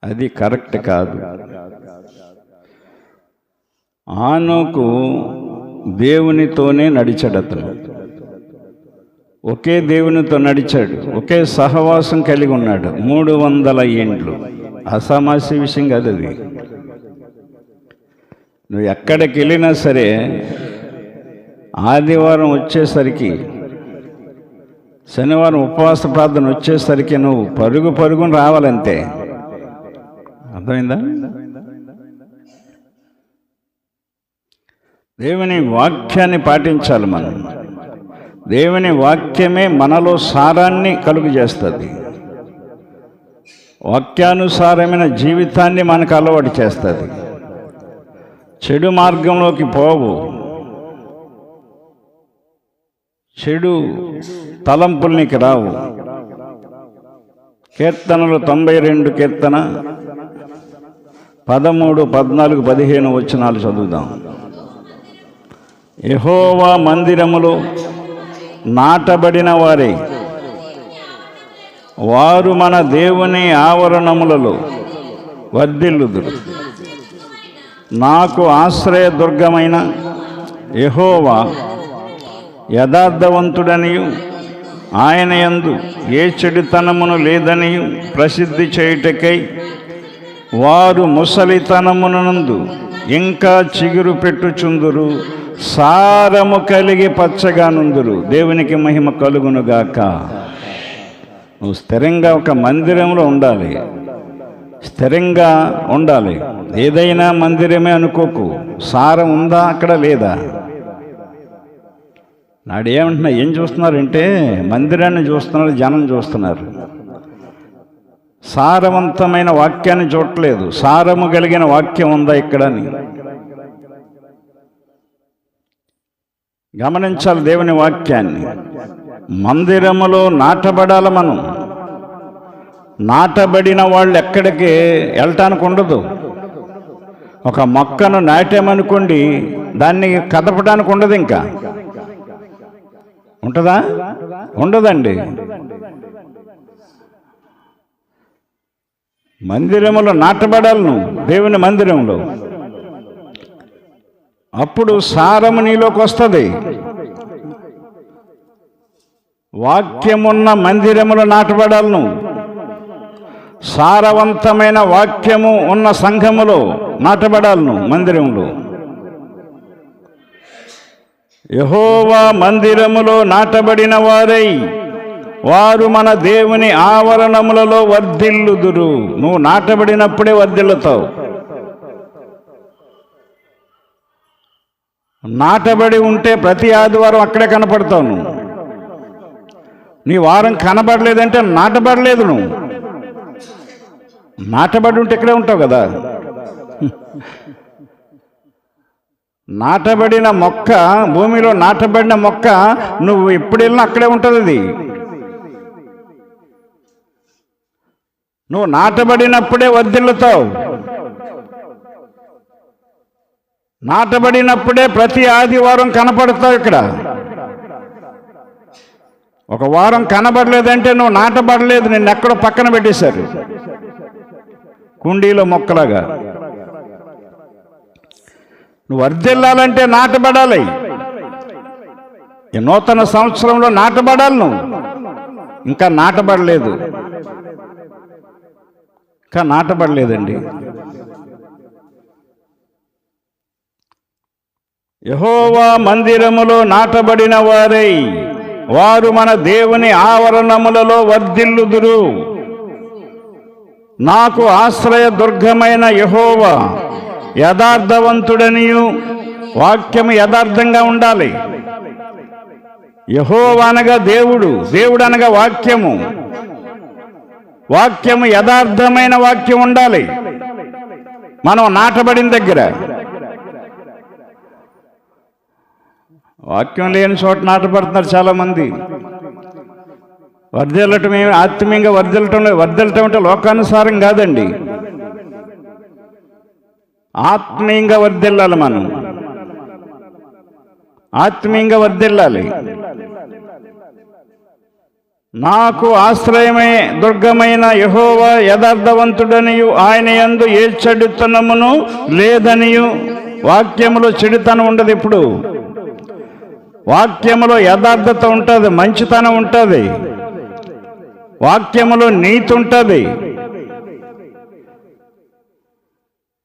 అది కరెక్ట్ కాదు. ఆనోకు దేవునితోనే నడిచాడు. అతను ఒకే దేవునితో నడిచాడు, ఒకే సహవాసం కలిగి ఉన్నాడు 300 ఏండ్లు. అసామాస్య విషయం కాదు అది. నువ్వు ఎక్కడికి వెళ్ళినా సరే ఆదివారం వచ్చేసరికి, శనివారం ఉపవాస ప్రార్థన వచ్చేసరికి నువ్వు పరుగు పరుగుని రావాలంతే. అర్థమైందా? దేవుని వాక్యాన్ని పాటించాలి మనం. దేవుని వాక్యమే మనలో సారాన్ని కలుగు చేస్తుంది. వాక్యానుసారమైన జీవితాన్ని మనకు అలవాటు చేస్తుంది. చెడు మార్గంలోకి పోవు, చెడు తలంపుల్నికి రావు. కీర్తనలు 92 కీర్తన 13, 14, 15 వచనాలు చదువుదాం. యెహోవా మందిరములో నాటబడిన వారే, వారు మన దేవుని ఆవరణములలో వర్ధిల్లుదురు. నాకు ఆశ్రయదుర్గమైన యెహోవా యథార్థవంతుడనియు ఆయన యందు ఏ చెడుతనమును లేదనియు ప్రసిద్ధి చేయుటకై వారు ముసలితనమునందు ఇంకా చిగురు పెట్టుచుందురు, సారము కలిగి పచ్చగా నుందురు. దేవునికి మహిమ కలుగునుగాక. నువ్వు స్థిరంగా ఒక మందిరంలో ఉండాలి, స్థిరంగా ఉండాలి. ఏదైనా మందిరమే అనుకోకు. సారం ఉందా అక్కడ లేదా? నాడు ఏమంటున్నా, ఏం చూస్తున్నారంటే మందిరాన్ని చూస్తున్నారు, జనం చూస్తున్నారు. సారవంతమైన వాక్యాన్ని చూడట్లేదు. సారము కలిగిన వాక్యం ఉందా ఇక్కడ అని గమనించాలి. దేవుని వాక్యాన్ని మందిరములో నాటబడాలి. మనం నాటబడిన వాళ్ళు ఎక్కడికి వెళ్ళటానికి ఉండదు. ఒక మొక్కను నాటామనుకోండి, దాన్ని కదపడానికి ఉండదు. ఇంకా ఉంటుందా? ఉండదండి. మందిరములో నాటబడాలి నువ్వు, దేవుని మందిరంలో. అప్పుడు సారము నీలోకి వస్తుంది. వాక్యమున్న మందిరములో నాటబడాలి నువ్వు. సారవంతమైన వాక్యము ఉన్న సంఘములో నాటబడాలి నువ్వు, మందిరంలో. యెహోవా మందిరములో నాటబడిన వారై వారు మన దేవుని ఆవరణములలో వర్ధిల్లుదురు. నువ్వు నాటబడినప్పుడే వర్ధిల్లుతావు. నాటబడి ఉంటే ప్రతి ఆదివారం అక్కడే కనపడతావు నువ్వు. నీ వారం కనబడలేదంటే నాటబడలేదు నువ్వు. నాటబడి ఉంటే ఇక్కడే ఉంటావు కదా. నాటబడిన మొక్క, భూమిలో నాటబడిన మొక్క నువ్వు ఎప్పుడు వెళ్ళినా అక్కడే ఉంటుంది. అది నువ్వు నాటబడినప్పుడే వర్ధిల్లుతావు. నాటబడినప్పుడే ప్రతి ఆదివారం కనపడతావు. ఇక్కడ ఒక వారం కనబడలేదంటే నువ్వు నాటబడలేదు, నిన్ను ఎక్కడో పక్కన పెట్టేశారు, కుండీలో మొక్కలాగా. నువ్వు వర్ధిల్లాలంటే నాటబడాలి. ఈ నూతన సంవత్సరంలో నాటబడాలి నువ్వు. ఇంకా నాటబడలేదు, ఇంకా నాటబడలేదండి. యెహోవా మందిరములో నాటబడిన వారై వారు మన దేవుని ఆవరణములలో వర్ధిల్లుదురు. నాకు ఆశ్రయ దుర్గమైన యెహోవా యథార్థవంతుడనియు, వాక్యము యథార్థంగా ఉండాలి. యెహోవా అనగా దేవుడు, దేవుడు అనగా వాక్యము. వాక్యము యథార్థమైన వాక్యం ఉండాలి. మనం నాటబడిన దగ్గర వాక్యం లేని చోట నాటబడుతున్నారు చాలామంది. వర్ధిల్లటం ఏమి ఆత్మీయంగా వర్ధిల్లటం అంటే లోకానుసారం కాదండి. ఆత్మీయంగా వర్ధిల్లాలి. మనం ఆత్మీయంగా వర్ధిల్లాలి. నాకు ఆశ్రయమే దుర్గమైన యెహోవా యథార్థవంతుడనియు, ఆయన యందు ఏ చెడుతనమును లేదనియు. వాక్యములో చెడుతనం ఉండదు. ఇప్పుడు వాక్యములో యథార్థత ఉంటుంది, మంచితనం ఉంటుంది, వాక్యములో నీతి ఉంటుంది.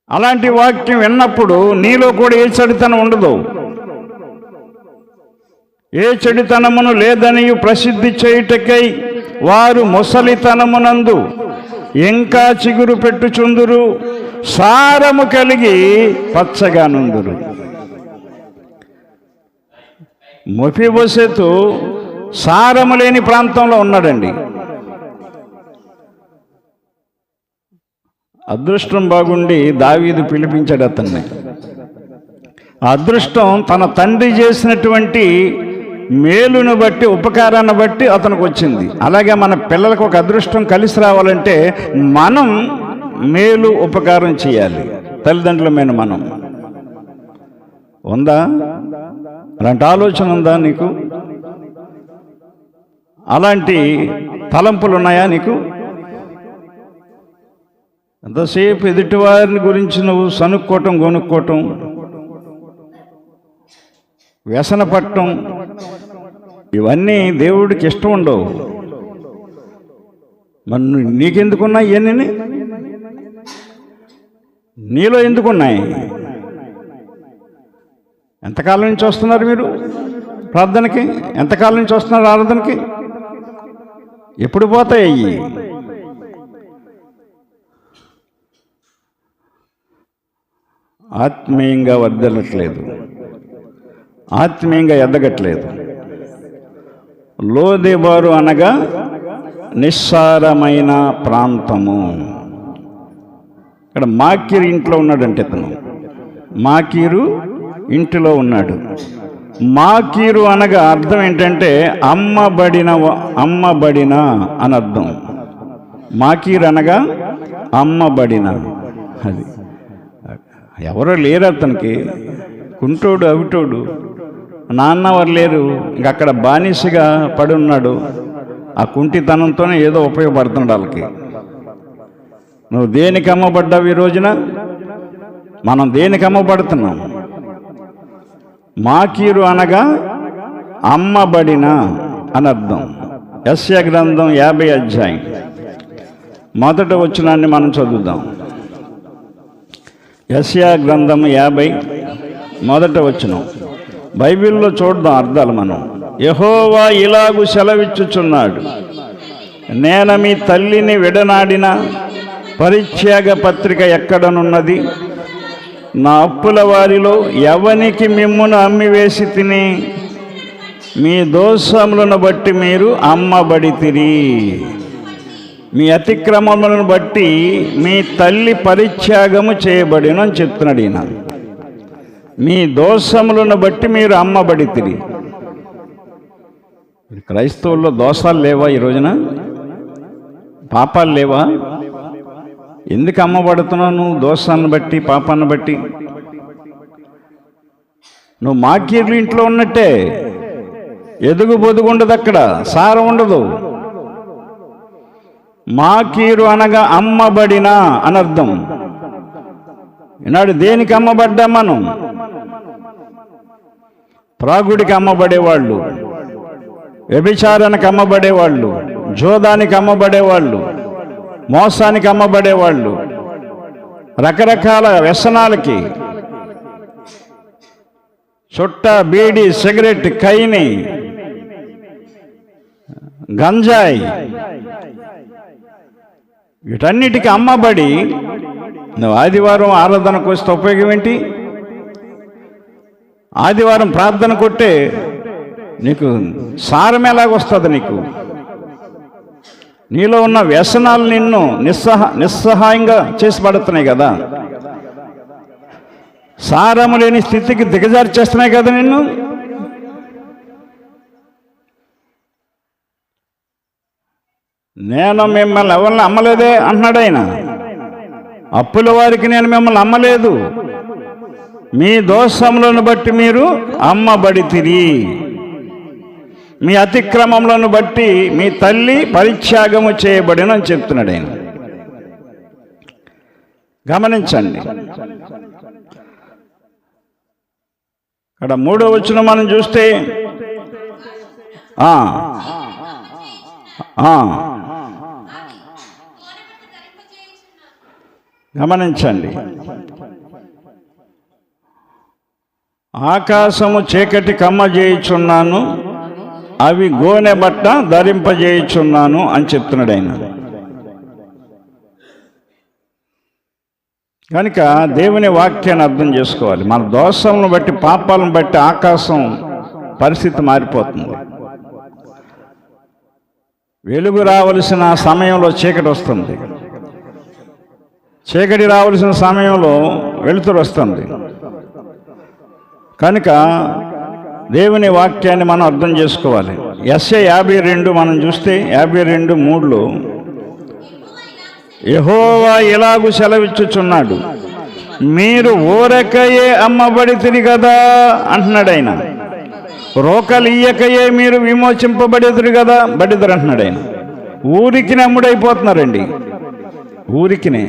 అలాంటి వాక్యం విన్నప్పుడు నీలో కూడా ఏ చెడుతనం ఉండదు. ఏ చెడుతనమును లేదనియు ప్రసిద్ధి చేయుటకై వారు ముసలితనమునందు ఇంకా చిగురు పెట్టుచుందురు, సారము కలిగి పచ్చగా నుందురు. మెఫీబోషెతు సారము లేని ప్రాంతంలో ఉన్నాడండి. అదృష్టం బాగుండి దావీదు పిలిపించాడు అతన్ని. ఆ అదృష్టం తన తండ్రి చేసినటువంటి మేలును బట్టి, ఉపకారాన్ని బట్టి అతనికి వచ్చింది. అలాగే మన పిల్లలకు ఒక అదృష్టం కలిసి రావాలంటే మనం మేలు ఉపకారం చేయాలి. తల్లిదండ్రులమైన మనం. ఉందా అలాంటి ఆలోచన? ఉందా నీకు? అలాంటి తలంపులు ఉన్నాయా నీకు? ఎంతసేపు ఎదుటివారిని గురించి నువ్వు సనుక్కోవటం, గొనుక్కోవటం, వ్యసన పట్టడం, ఇవన్నీ దేవుడికి ఇష్టం ఉండవు. మరి నీకెందుకున్నాయి ఇవన్నీ? నీలో ఎందుకున్నాయి? ఎంతకాలం నుంచి వస్తున్నారు మీరు ప్రార్థనకి? ఎంతకాలం నుంచి వస్తున్నారు ఆరాధనకి? ఎప్పుడు పోతాయి అయ్యి? ఆత్మీయంగా వర్ధిల్లట్లేదు, ఆత్మీయంగా ఎదగట్లేదు. లోదెబారు అనగా నిస్సారమైన ప్రాంతము. ఇక్కడ మాకీరు ఇంట్లో ఉన్నాడంటే ఇతను మాకీరు ఇంటిలో ఉన్నాడు. మాకీరు అనగా అర్థం ఏంటంటే అమ్మబడిన అని అర్థం. మాకీరు అనగా అమ్మబడిన. అది ఎవరో లేరు అతనికి, కుంటోడు అవిటోడు, నాన్న వారు లేరు, ఇంక అక్కడ బానిసగా పడి ఉన్నాడు. ఆ కుంటితనంతోనే ఏదో ఉపయోగపడుతున్నాడు వాళ్ళకి. నువ్వు దేనికి అమ్మబడ్డావు? ఈ రోజున మనం దేనికి అమ్మబడుతున్నాం? మాకీరు అనగా అమ్మబడిన అని అర్థం. యెషయా గ్రంథం 50 అధ్యాయం 1 వచనాన్ని మనం చదువుదాం. యెషయా గ్రంథం 50 1 వచనం. బైబిల్లో చూద్దాం అర్థాలు మనం. యెహోవా ఇలాగు సెలవిచ్చుచున్నాడు, నేను మీ తల్లిని విడనాడిన పరిత్యాగ పత్రిక ఎక్కడనున్నది? నా అప్పుల వారిలో ఎవనికి మిమ్మును అమ్మివేసి తిని? మీ దోషములను బట్టి మీరు అమ్మబడితిరి, మీ అతిక్రమములను బట్టి మీ తల్లి పరిత్యాగము చేయబడిన అని చెప్తున్నాడు ఈయన. మీ దోషములను బట్టి మీరు అమ్మబడితిరి. క్రైస్తవుల్లో దోషాలు లేవా? ఈ రోజున పాపాలు లేవా? ఎందుకు అమ్మబడుతున్నావు నువ్వు? దోషాలను బట్టి, పాపాన్ని బట్టి. నువ్వు మాకీర్లు ఇంట్లో ఉన్నట్టే, ఎదుగు బొదుగు ఉండదు, అక్కడ సారం ఉండదు. మాకీరు అనగా అమ్మబడిన అని అర్థం. ఈనాడు దేనికి అమ్మబడ్డా మనం? త్రాగుడికి అమ్మబడేవాళ్ళు, వ్యభిచారానికి అమ్మబడేవాళ్ళు, జోదానికి అమ్మబడేవాళ్ళు, మోసానికి అమ్మబడేవాళ్ళు, రకరకాల వ్యసనాలకి, చుట్ట, బీడి, సిగరెట్, కైని, గంజాయి, వీటన్నిటికీ అమ్మబడి నువ్వు ఆదివారం ఆరాధనకు వస్తే ఉపయోగం ఏంటి? ఆదివారం ప్రార్థన కొట్టే నీకు సారం ఎలాగొస్తుంది? నీలో ఉన్న వ్యసనాలు నిన్ను నిస్సహాయంగా చేసి పడుతున్నాయి కదా, సారము లేని స్థితికి దిగజారి చేస్తున్నాయి కదా నిన్ను. నేను మిమ్మల్ని ఎవరిని అమ్మలేదే అంటున్నాడు ఆయన. అప్పుల వారికి నేను మిమ్మల్ని అమ్మలేదు, మీ దోషములను బట్టి మీరు అమ్మబడితిరి, మీ అతిక్రమములను బట్టి మీ తల్లి పరిత్యాగము చేయబడిన అని చెప్తున్నాడు ఆయన. గమనించండి, ఇక్కడ 3వ వచనం మనం చూస్తే గమనించండి, ఆకాశము చీకటి కమ్మజేయుచున్నాను, అవి గోనె బట్ట ధరింపజేయుచున్నాను అని చెప్తున్నాడు ఆయన. కనుక దేవుని వాక్యాన్ని అర్థం చేసుకోవాలి. మన దోషాలను బట్టి, పాపాలను బట్టి ఆకాశం పరిస్థితి మారిపోతుంది. వెలుగు రావలసిన సమయంలో చీకటి వస్తుంది, చీకటి రావలసిన సమయంలో వెలుతురు వస్తుంది. కనుక దేవుని వాక్యాన్ని మనం అర్థం చేసుకోవాలి. యెషయా 52 మనం చూస్తే 52:3లో యెహోవా ఇలాగు సెలవిచ్చుచున్నాడు, మీరు ఊరకయే అమ్మబడితిరి కదా అంటున్నాడు ఆయన. రోకలియ్యకయే మీరు విమోచింపబడేదురు కదా, బడిదురు అంటున్నాడు ఆయన. ఊరికి అమ్ముడైపోతున్నారండి, ఊరికినే.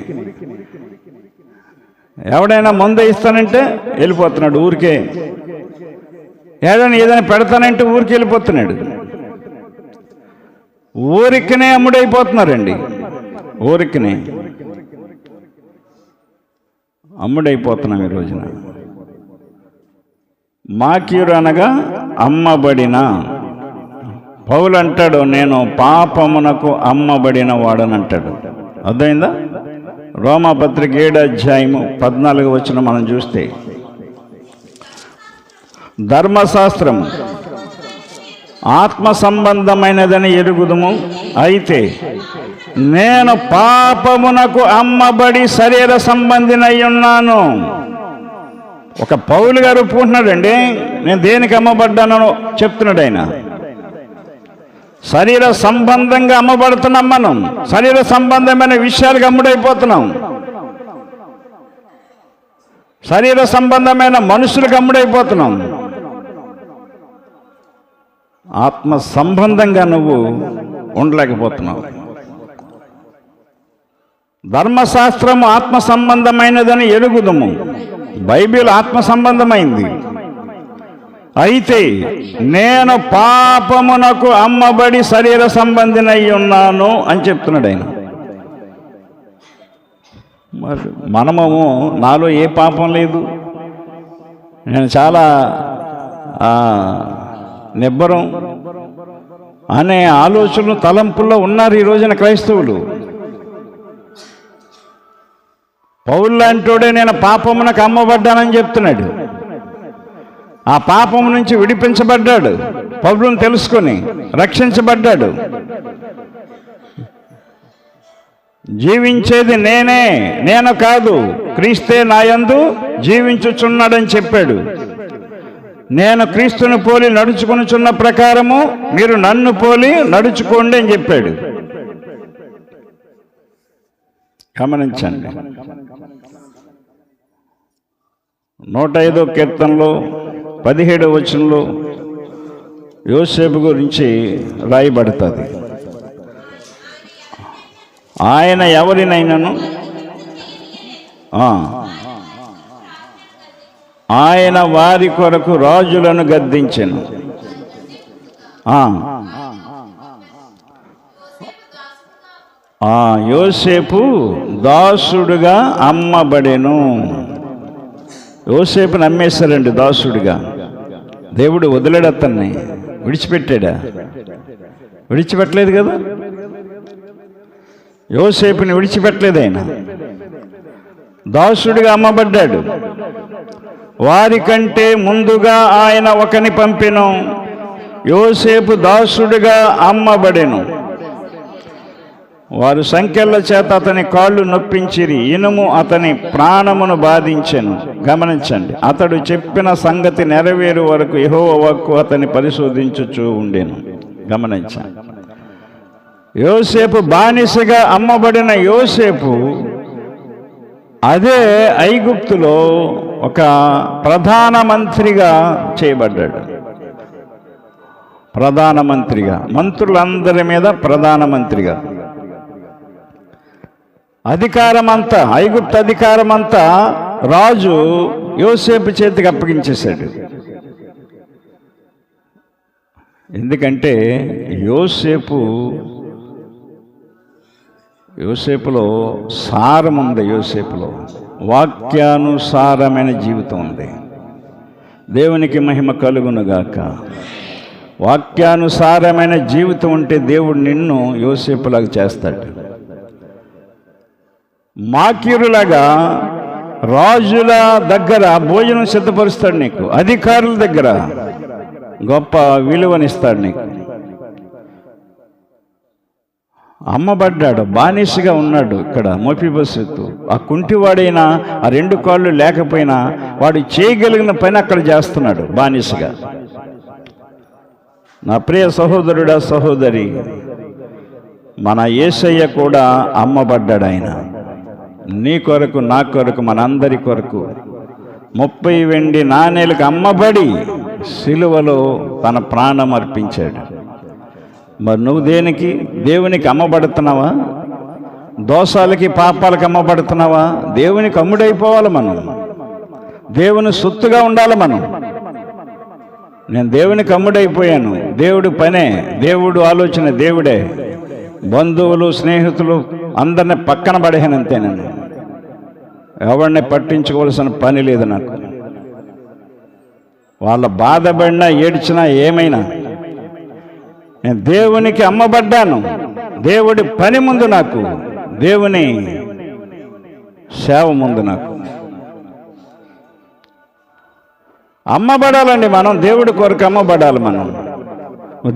ఎవడైనా మందు ఇస్తానంటే వెళ్ళిపోతున్నాడు ఊరికే, ఏదైనా పెడతానంటే ఊరికి వెళ్ళిపోతున్నాడు. ఊరికినే అమ్ముడైపోతున్నారండి, ఊరికినే అమ్ముడైపోతున్నాం ఈ రోజున. మాకీరు అనగా అమ్మబడిన. పౌలు అంటాడు, నేను పాపమునకు అమ్మబడిన వాడని అంటాడు. అర్థమైందా? రోమాపత్రిక 7 అధ్యాయము 14 వచనం మనం చూస్తే, ధర్మశాస్త్రం ఆత్మ సంబంధమైనదని ఎరుగుదుము. అయితే నేను పాపమునకు అమ్మబడి శరీర సంబంధినై ఉన్నాను. ఒక పౌలు గారు ఒప్పుకుంటున్నాడండి, నేను దేనికి అమ్మబడ్డానో చెప్తున్నాడు ఆయన. శరీర సంబంధంగా అమ్మబడుతున్నాం మనం, శరీర సంబంధమైన విషయాలకు అమ్ముడైపోతున్నాం, శరీర సంబంధమైన మనుషులకు అమ్ముడైపోతున్నాం. ఆత్మ సంబంధంగా నువ్వు ఉండలేకపోతున్నావు. ధర్మశాస్త్రము ఆత్మ సంబంధమైనదని ఎరుగుదుము. బైబిల్ ఆత్మ సంబంధమైంది. అయితే నేను పాపమునకు అమ్మబడి శరీర సంబంధినై ఉన్నాను అని చెప్తున్నాడు ఆయన. మరి మనము నాలో ఏ పాపం లేదు, నేను చాలా నిబ్బరం అనే ఆలోచనలు తలంపుల్లో ఉన్నారు ఈ రోజున క్రైస్తవులు. పౌలు లాంటోడే నేను పాపమునకు అమ్మబడ్డానని చెప్తున్నాడు. ఆ పాపం నుంచి విడిపించబడ్డాడు, పౌలుని తెలుసుకొని రక్షించబడ్డాడు. జీవించేది నేనే, నేను కాదు, క్రీస్తే నాయందు జీవించుచున్నాడని చెప్పాడు. నేను క్రీస్తుని పోలి నడుచుకొనుచున్న ప్రకారము మీరు నన్ను పోలి నడుచుకోండి అని చెప్పాడు. గమనించండి. 105వ కీర్తనలో 17వ వచనంలో యోసేపు గురించి రాయబడుతుంది. ఆయన ఎవరినైనాను ఆయన వారి కొరకు రాజులను గద్దించెను. యోసేపు దాసుడుగా అమ్మబడెను. యోసేపుని అమ్మేశారండి దాసుడిగా. దేవుడు వదిలేడు, అతన్ని విడిచిపెట్టాడా? విడిచిపెట్టలేదు కదా. యోసేపుని విడిచిపెట్టలేదు ఆయన. దాసుడిగా అమ్మబడ్డాడు. వారికంటే ముందుగా ఆయన ఒకని పంపెను. యోసేపు దాసుడిగా అమ్మబడెను. వారు సంకెళ్ళ చేత అతని కాళ్ళు నొప్పించిరి, ఇనుము అతని ప్రాణమును బాధించెను. గమనించండి, అతడు చెప్పిన సంగతి నెరవేరు వరకు యెహోవా వాక్కు అతని పరిశోధించుచూ ఉండెను. గమనించండి, యోసేపు బానిసగా అమ్మబడిన యోసేపు అదే ఐగుప్తులో ఒక ప్రధానమంత్రిగా చేయబడ్డాడు. ప్రధానమంత్రిగా, మంత్రులందరి మీద ప్రధానమంత్రిగా. అధికారమంతా, ఐగుప్తు అధికారమంతా రాజు యోసేపు చేతికి అప్పగించేశాడు. ఎందుకంటే యోసేపులో సారం ఉంది. యోసేపులో వాక్యానుసారమైన జీవితం ఉంది. దేవునికి మహిమ కలుగునుగాక. వాక్యానుసారమైన జీవితం ఉంటే దేవుడు నిన్ను యోసేపులాగా చేస్తాడు. మాకీరులాగా రాజుల దగ్గర భోజనం సిద్ధపరుస్తాడు నీకు, అధికారుల దగ్గర గొప్ప విలువనిస్తాడు నీకు. అమ్మబడ్డాడు, బానిసగా ఉన్నాడు. ఇక్కడ మోపిబోసెతు ఆ కుంటివాడైనా, ఆ 2 కాళ్ళు లేకపోయినా వాడు చేయగలిగిన పని అక్కడ చేస్తున్నాడు బానిసగా. నా ప్రియ సహోదరుడా, సహోదరి, మన యేసయ్య కూడా అమ్మబడ్డాడు. ఆయన నీ కొరకు, నా కొరకు, మనందరి కొరకు 30 వెండి నాణేలకు అమ్మబడి సిలువలో తన ప్రాణం అర్పించాడు. మరి నువ్వు దేనికి? దేవునికి అమ్మబడుతున్నావా? దోషాలకి, పాపాలకి అమ్మబడుతున్నావా? దేవునికి అమ్ముడైపోవాలి మనం. దేవుని సొత్తుగా ఉండాలి మనం. నేను దేవునికి అమ్ముడైపోయాను, దేవుడి పనే, దేవుడు ఆలోచన దేవుడే. బంధువులు, స్నేహితులు అందరినీ పక్కన పడేనంతే. నేను ఎవరిని పట్టించుకోవాల్సిన పని లేదు నాకు. వాళ్ళ బాధపడినా, ఏడ్చినా, ఏమైనా నేను దేవునికి అమ్మబడ్డాను. దేవుడి పని ముందు నాకు, దేవుని సేవ ముందు నాకు. అమ్మబడాలండి మనం, దేవుడి కొరకు అమ్మబడాలి మనం.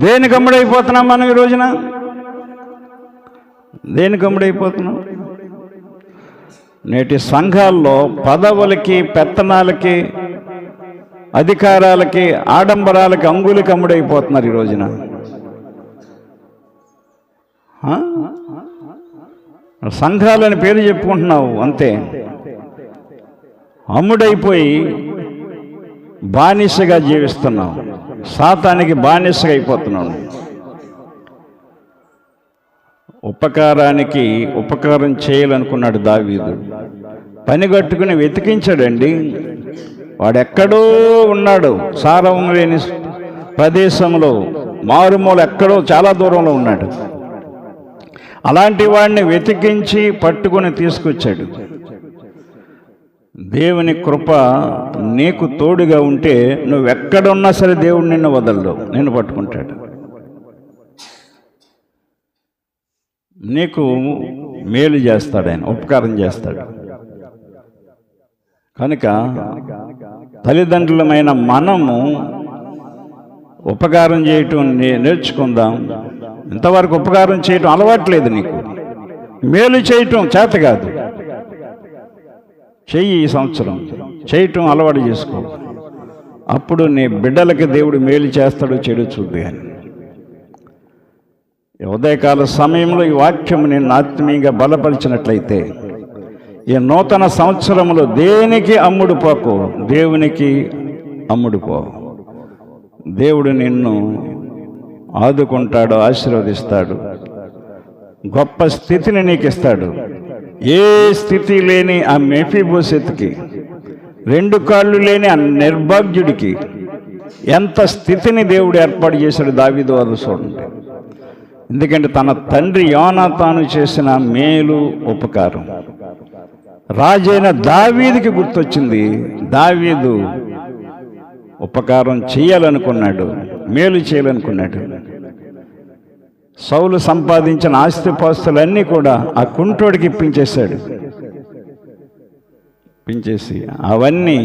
దేనికి అమ్ముడైపోతున్నాం మనం ఈ రోజున? దేనికి అమ్ముడైపోతున్నాం? నేటి సంఘాల్లో పదవులకి, పెత్తనాలకి, అధికారాలకి, ఆడంబరాలకి, అంగులకి అమ్ముడైపోతున్నారు ఈ రోజున. సంఘాలని పేరు చెప్పుకుంటున్నావు అంతే, అమ్ముడైపోయి బానిసగా జీవిస్తున్నావు, సాతానికి బానిసగా అయిపోతున్నావు. ఉపకారానికి ఉపకారం చేయాలనుకున్నాడు దావీదు. పని కట్టుకుని వెతికించాడండి. వాడెక్కడో ఉన్నాడు, సారం లేని ప్రదేశంలో, మారుమూల ఎక్కడో చాలా దూరంలో ఉన్నాడు. అలాంటి వాడిని వెతికించి పట్టుకొని తీసుకొచ్చాడు. దేవుని కృప నీకు తోడుగా ఉంటే నువ్వెక్కడున్నా సరే దేవుడు నిన్ను వదలడు, నిన్ను పట్టుకుంటాడు. నీకు మేలు చేస్తాడు, ఆయన ఉపకారం చేస్తాడు. కనుక తల్లిదండ్రులమైన మనము ఉపకారం చేయటం నేర్చుకుందాం. ఇంతవరకు ఉపకారం చేయటం అలవాట్లేదు నీకు, మేలు చేయటం చేత కాదు. చెయ్యి, ఈ సంవత్సరం చేయటం అలవాటు చేసుకో. అప్పుడు నీ బిడ్డలకి దేవుడు మేలు చేస్తాడు, చెడు చూద్దు. అని ఉదయకాల సమయంలో ఈ వాక్యం నేను ఆత్మీయంగా బలపరిచినట్లయితే, ఈ నూతన సంవత్సరంలో దేనికి అమ్ముడుపోకు, దేవునికి అమ్ముడుపో. దేవుడు నిన్ను ఆదుకుంటాడు, ఆశీర్వదిస్తాడు, గొప్ప స్థితిని నీకు ఇస్తాడు. ఏ స్థితి లేని ఆ మెఫీబోషెతుకి, 2 కాళ్ళు లేని ఆ నిర్భాగ్యుడికి ఎంత స్థితిని దేవుడు ఏర్పాటు చేశాడు. దావీదు వారు చూడండి. ఎందుకంటే తన తండ్రి యోనాతాను చేసిన మేలు, ఉపకారం రాజైన దావీదుకి గుర్తొచ్చింది. దావీదు ఉపకారం చేయాలనుకున్నాడు, మేలు చేయాలనుకున్నాడు. సౌలు సంపాదించిన ఆస్తిపాస్తులన్నీ కూడా ఆ కుంటోడికి ఇప్పించేశాడు. ఇప్పించేసి అవన్నీ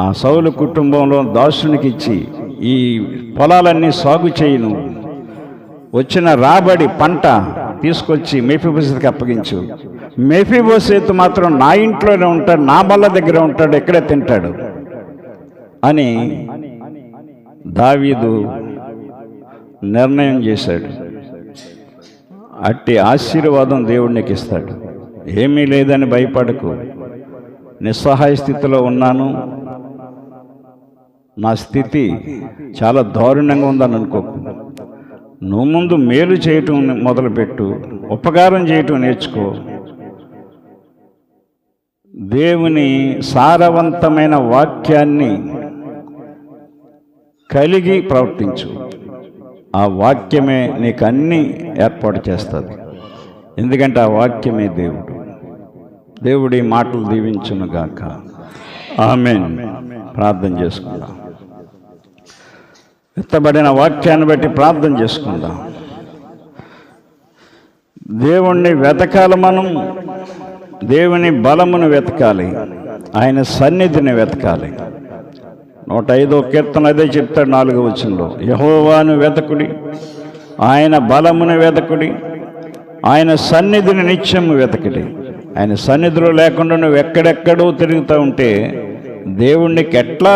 ఆ సౌలు కుటుంబంలో దాసునికి ఇచ్చి, ఈ పొలాలన్నీ సాగు చేయను, వచ్చిన రాబడి పంట తీసుకొచ్చి మెఫీబోషెతుకి అప్పగించు. మెఫీబోషెతు మాత్రం నా ఇంట్లోనే ఉంటాడు, నా బల్ల దగ్గర ఉంటాడు, ఎక్కడే తింటాడు అని దావీదు నిర్ణయం చేశాడు. అట్టి ఆశీర్వాదం దేవుడు నీకు ఇస్తాడు. ఏమీ లేదని భయపడకు. నిస్సహాయ స్థితిలో ఉన్నాను, నా స్థితి చాలా దారుణంగా ఉందని అనుకోకు. నువ్వు ముందు మేలు చేయటం మొదలుపెట్టు, ఉపకారం చేయటం నేర్చుకో. దేవుని సారవంతమైన వాక్యాన్ని కలిగి ప్రవర్తించు. ఆ వాక్యమే నీకు అన్నీ ఏర్పాటు చేస్తుంది. ఎందుకంటే ఆ వాక్యమే దేవుడు. దేవుడి మాటలు దీవించునుగాక. ఆమేన్. ప్రార్థన చేసుకుందాం. ఎత్తబడిన వాక్యాన్ని బట్టి ప్రార్థన చేసుకుందాం. దేవుణ్ణి వెతకాలి, మనం దేవుని బలమును వెతకాలి, ఆయన సన్నిధిని వెతకాలి. 105వ కీర్తన అదే చెప్తాడు 4వ వచనంలో, యెహోవాను వెతకుడి, ఆయన బలమును వెతకుడి, ఆయన సన్నిధిని నిత్యము వెతకుడి. ఆయన సన్నిధిలో లేకుండా నువ్వు ఎక్కడెక్కడో తిరుగుతూ ఉంటే దేవునికి ఎట్లా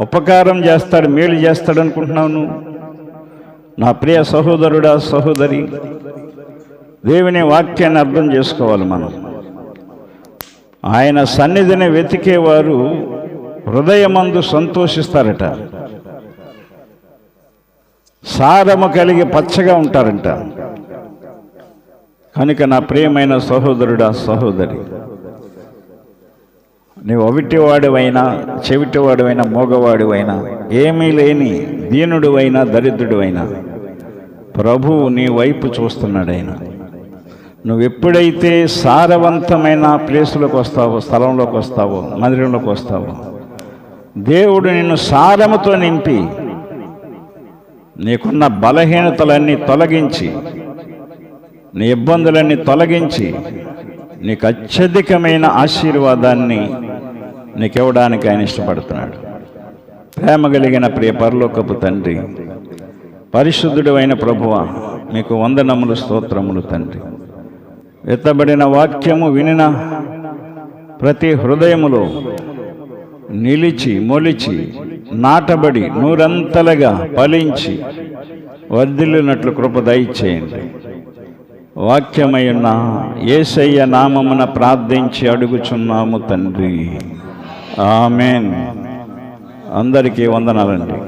ఉపకారం చేస్తాడు, మేలు చేస్తాడు అనుకుంటున్నావు నువ్వు? నా ప్రియ సహోదరుడా, సహోదరి, దేవుని వాక్యాన్ని అర్థం చేసుకోవాలి మనం. ఆయన సన్నిధిని వెతికేవారు హృదయమందు సంతోషిస్తారట, సారము కలిగి పచ్చగా ఉంటారంట. కనుక నా ప్రియమైన సహోదరుడా, సహోదరి, నీవు అవిటివాడివైనా, చెవిటివాడివైనా, మోగవాడివైనా, ఏమీ లేని దీనుడివైనా, దరిద్రుడివైనా ప్రభువు నీ వైపు చూస్తున్నాడు. ఆయన నువ్వు ఎప్పుడైతే సారవంతమైన ప్లేసులోకి వస్తావో, స్థలంలోకి వస్తావో, మందిరంలోకి వస్తావో, దేవుడు నిన్ను సారముతో నింపి నీకున్న బలహీనతలన్నీ తొలగించి, నీ ఇబ్బందులన్నీ తొలగించి, నీకు అత్యధికమైన ఆశీర్వాదాన్ని నీకు ఇవ్వడానికి ఆయన ఇష్టపడుతున్నాడు. ప్రేమ కలిగిన ప్రియ పరలోకపు తండ్రి, పరిశుద్ధుడు అయిన ప్రభువా, మీకు వందనములు, స్తోత్రములు తండ్రి. ఎత్తబడిన వాక్యము వినిన ప్రతి హృదయములో నిలిచి మొలిచి నాటబడి నూరంతలుగా ఫలించి వర్ధిల్లునట్లు కృప దయచేయండి. వాక్యమయున్న యేసయ్య నామమున ప్రార్థించి అడుగుచున్నాము తండ్రి. ఆమేన్. అందరికీ వందనాలండి.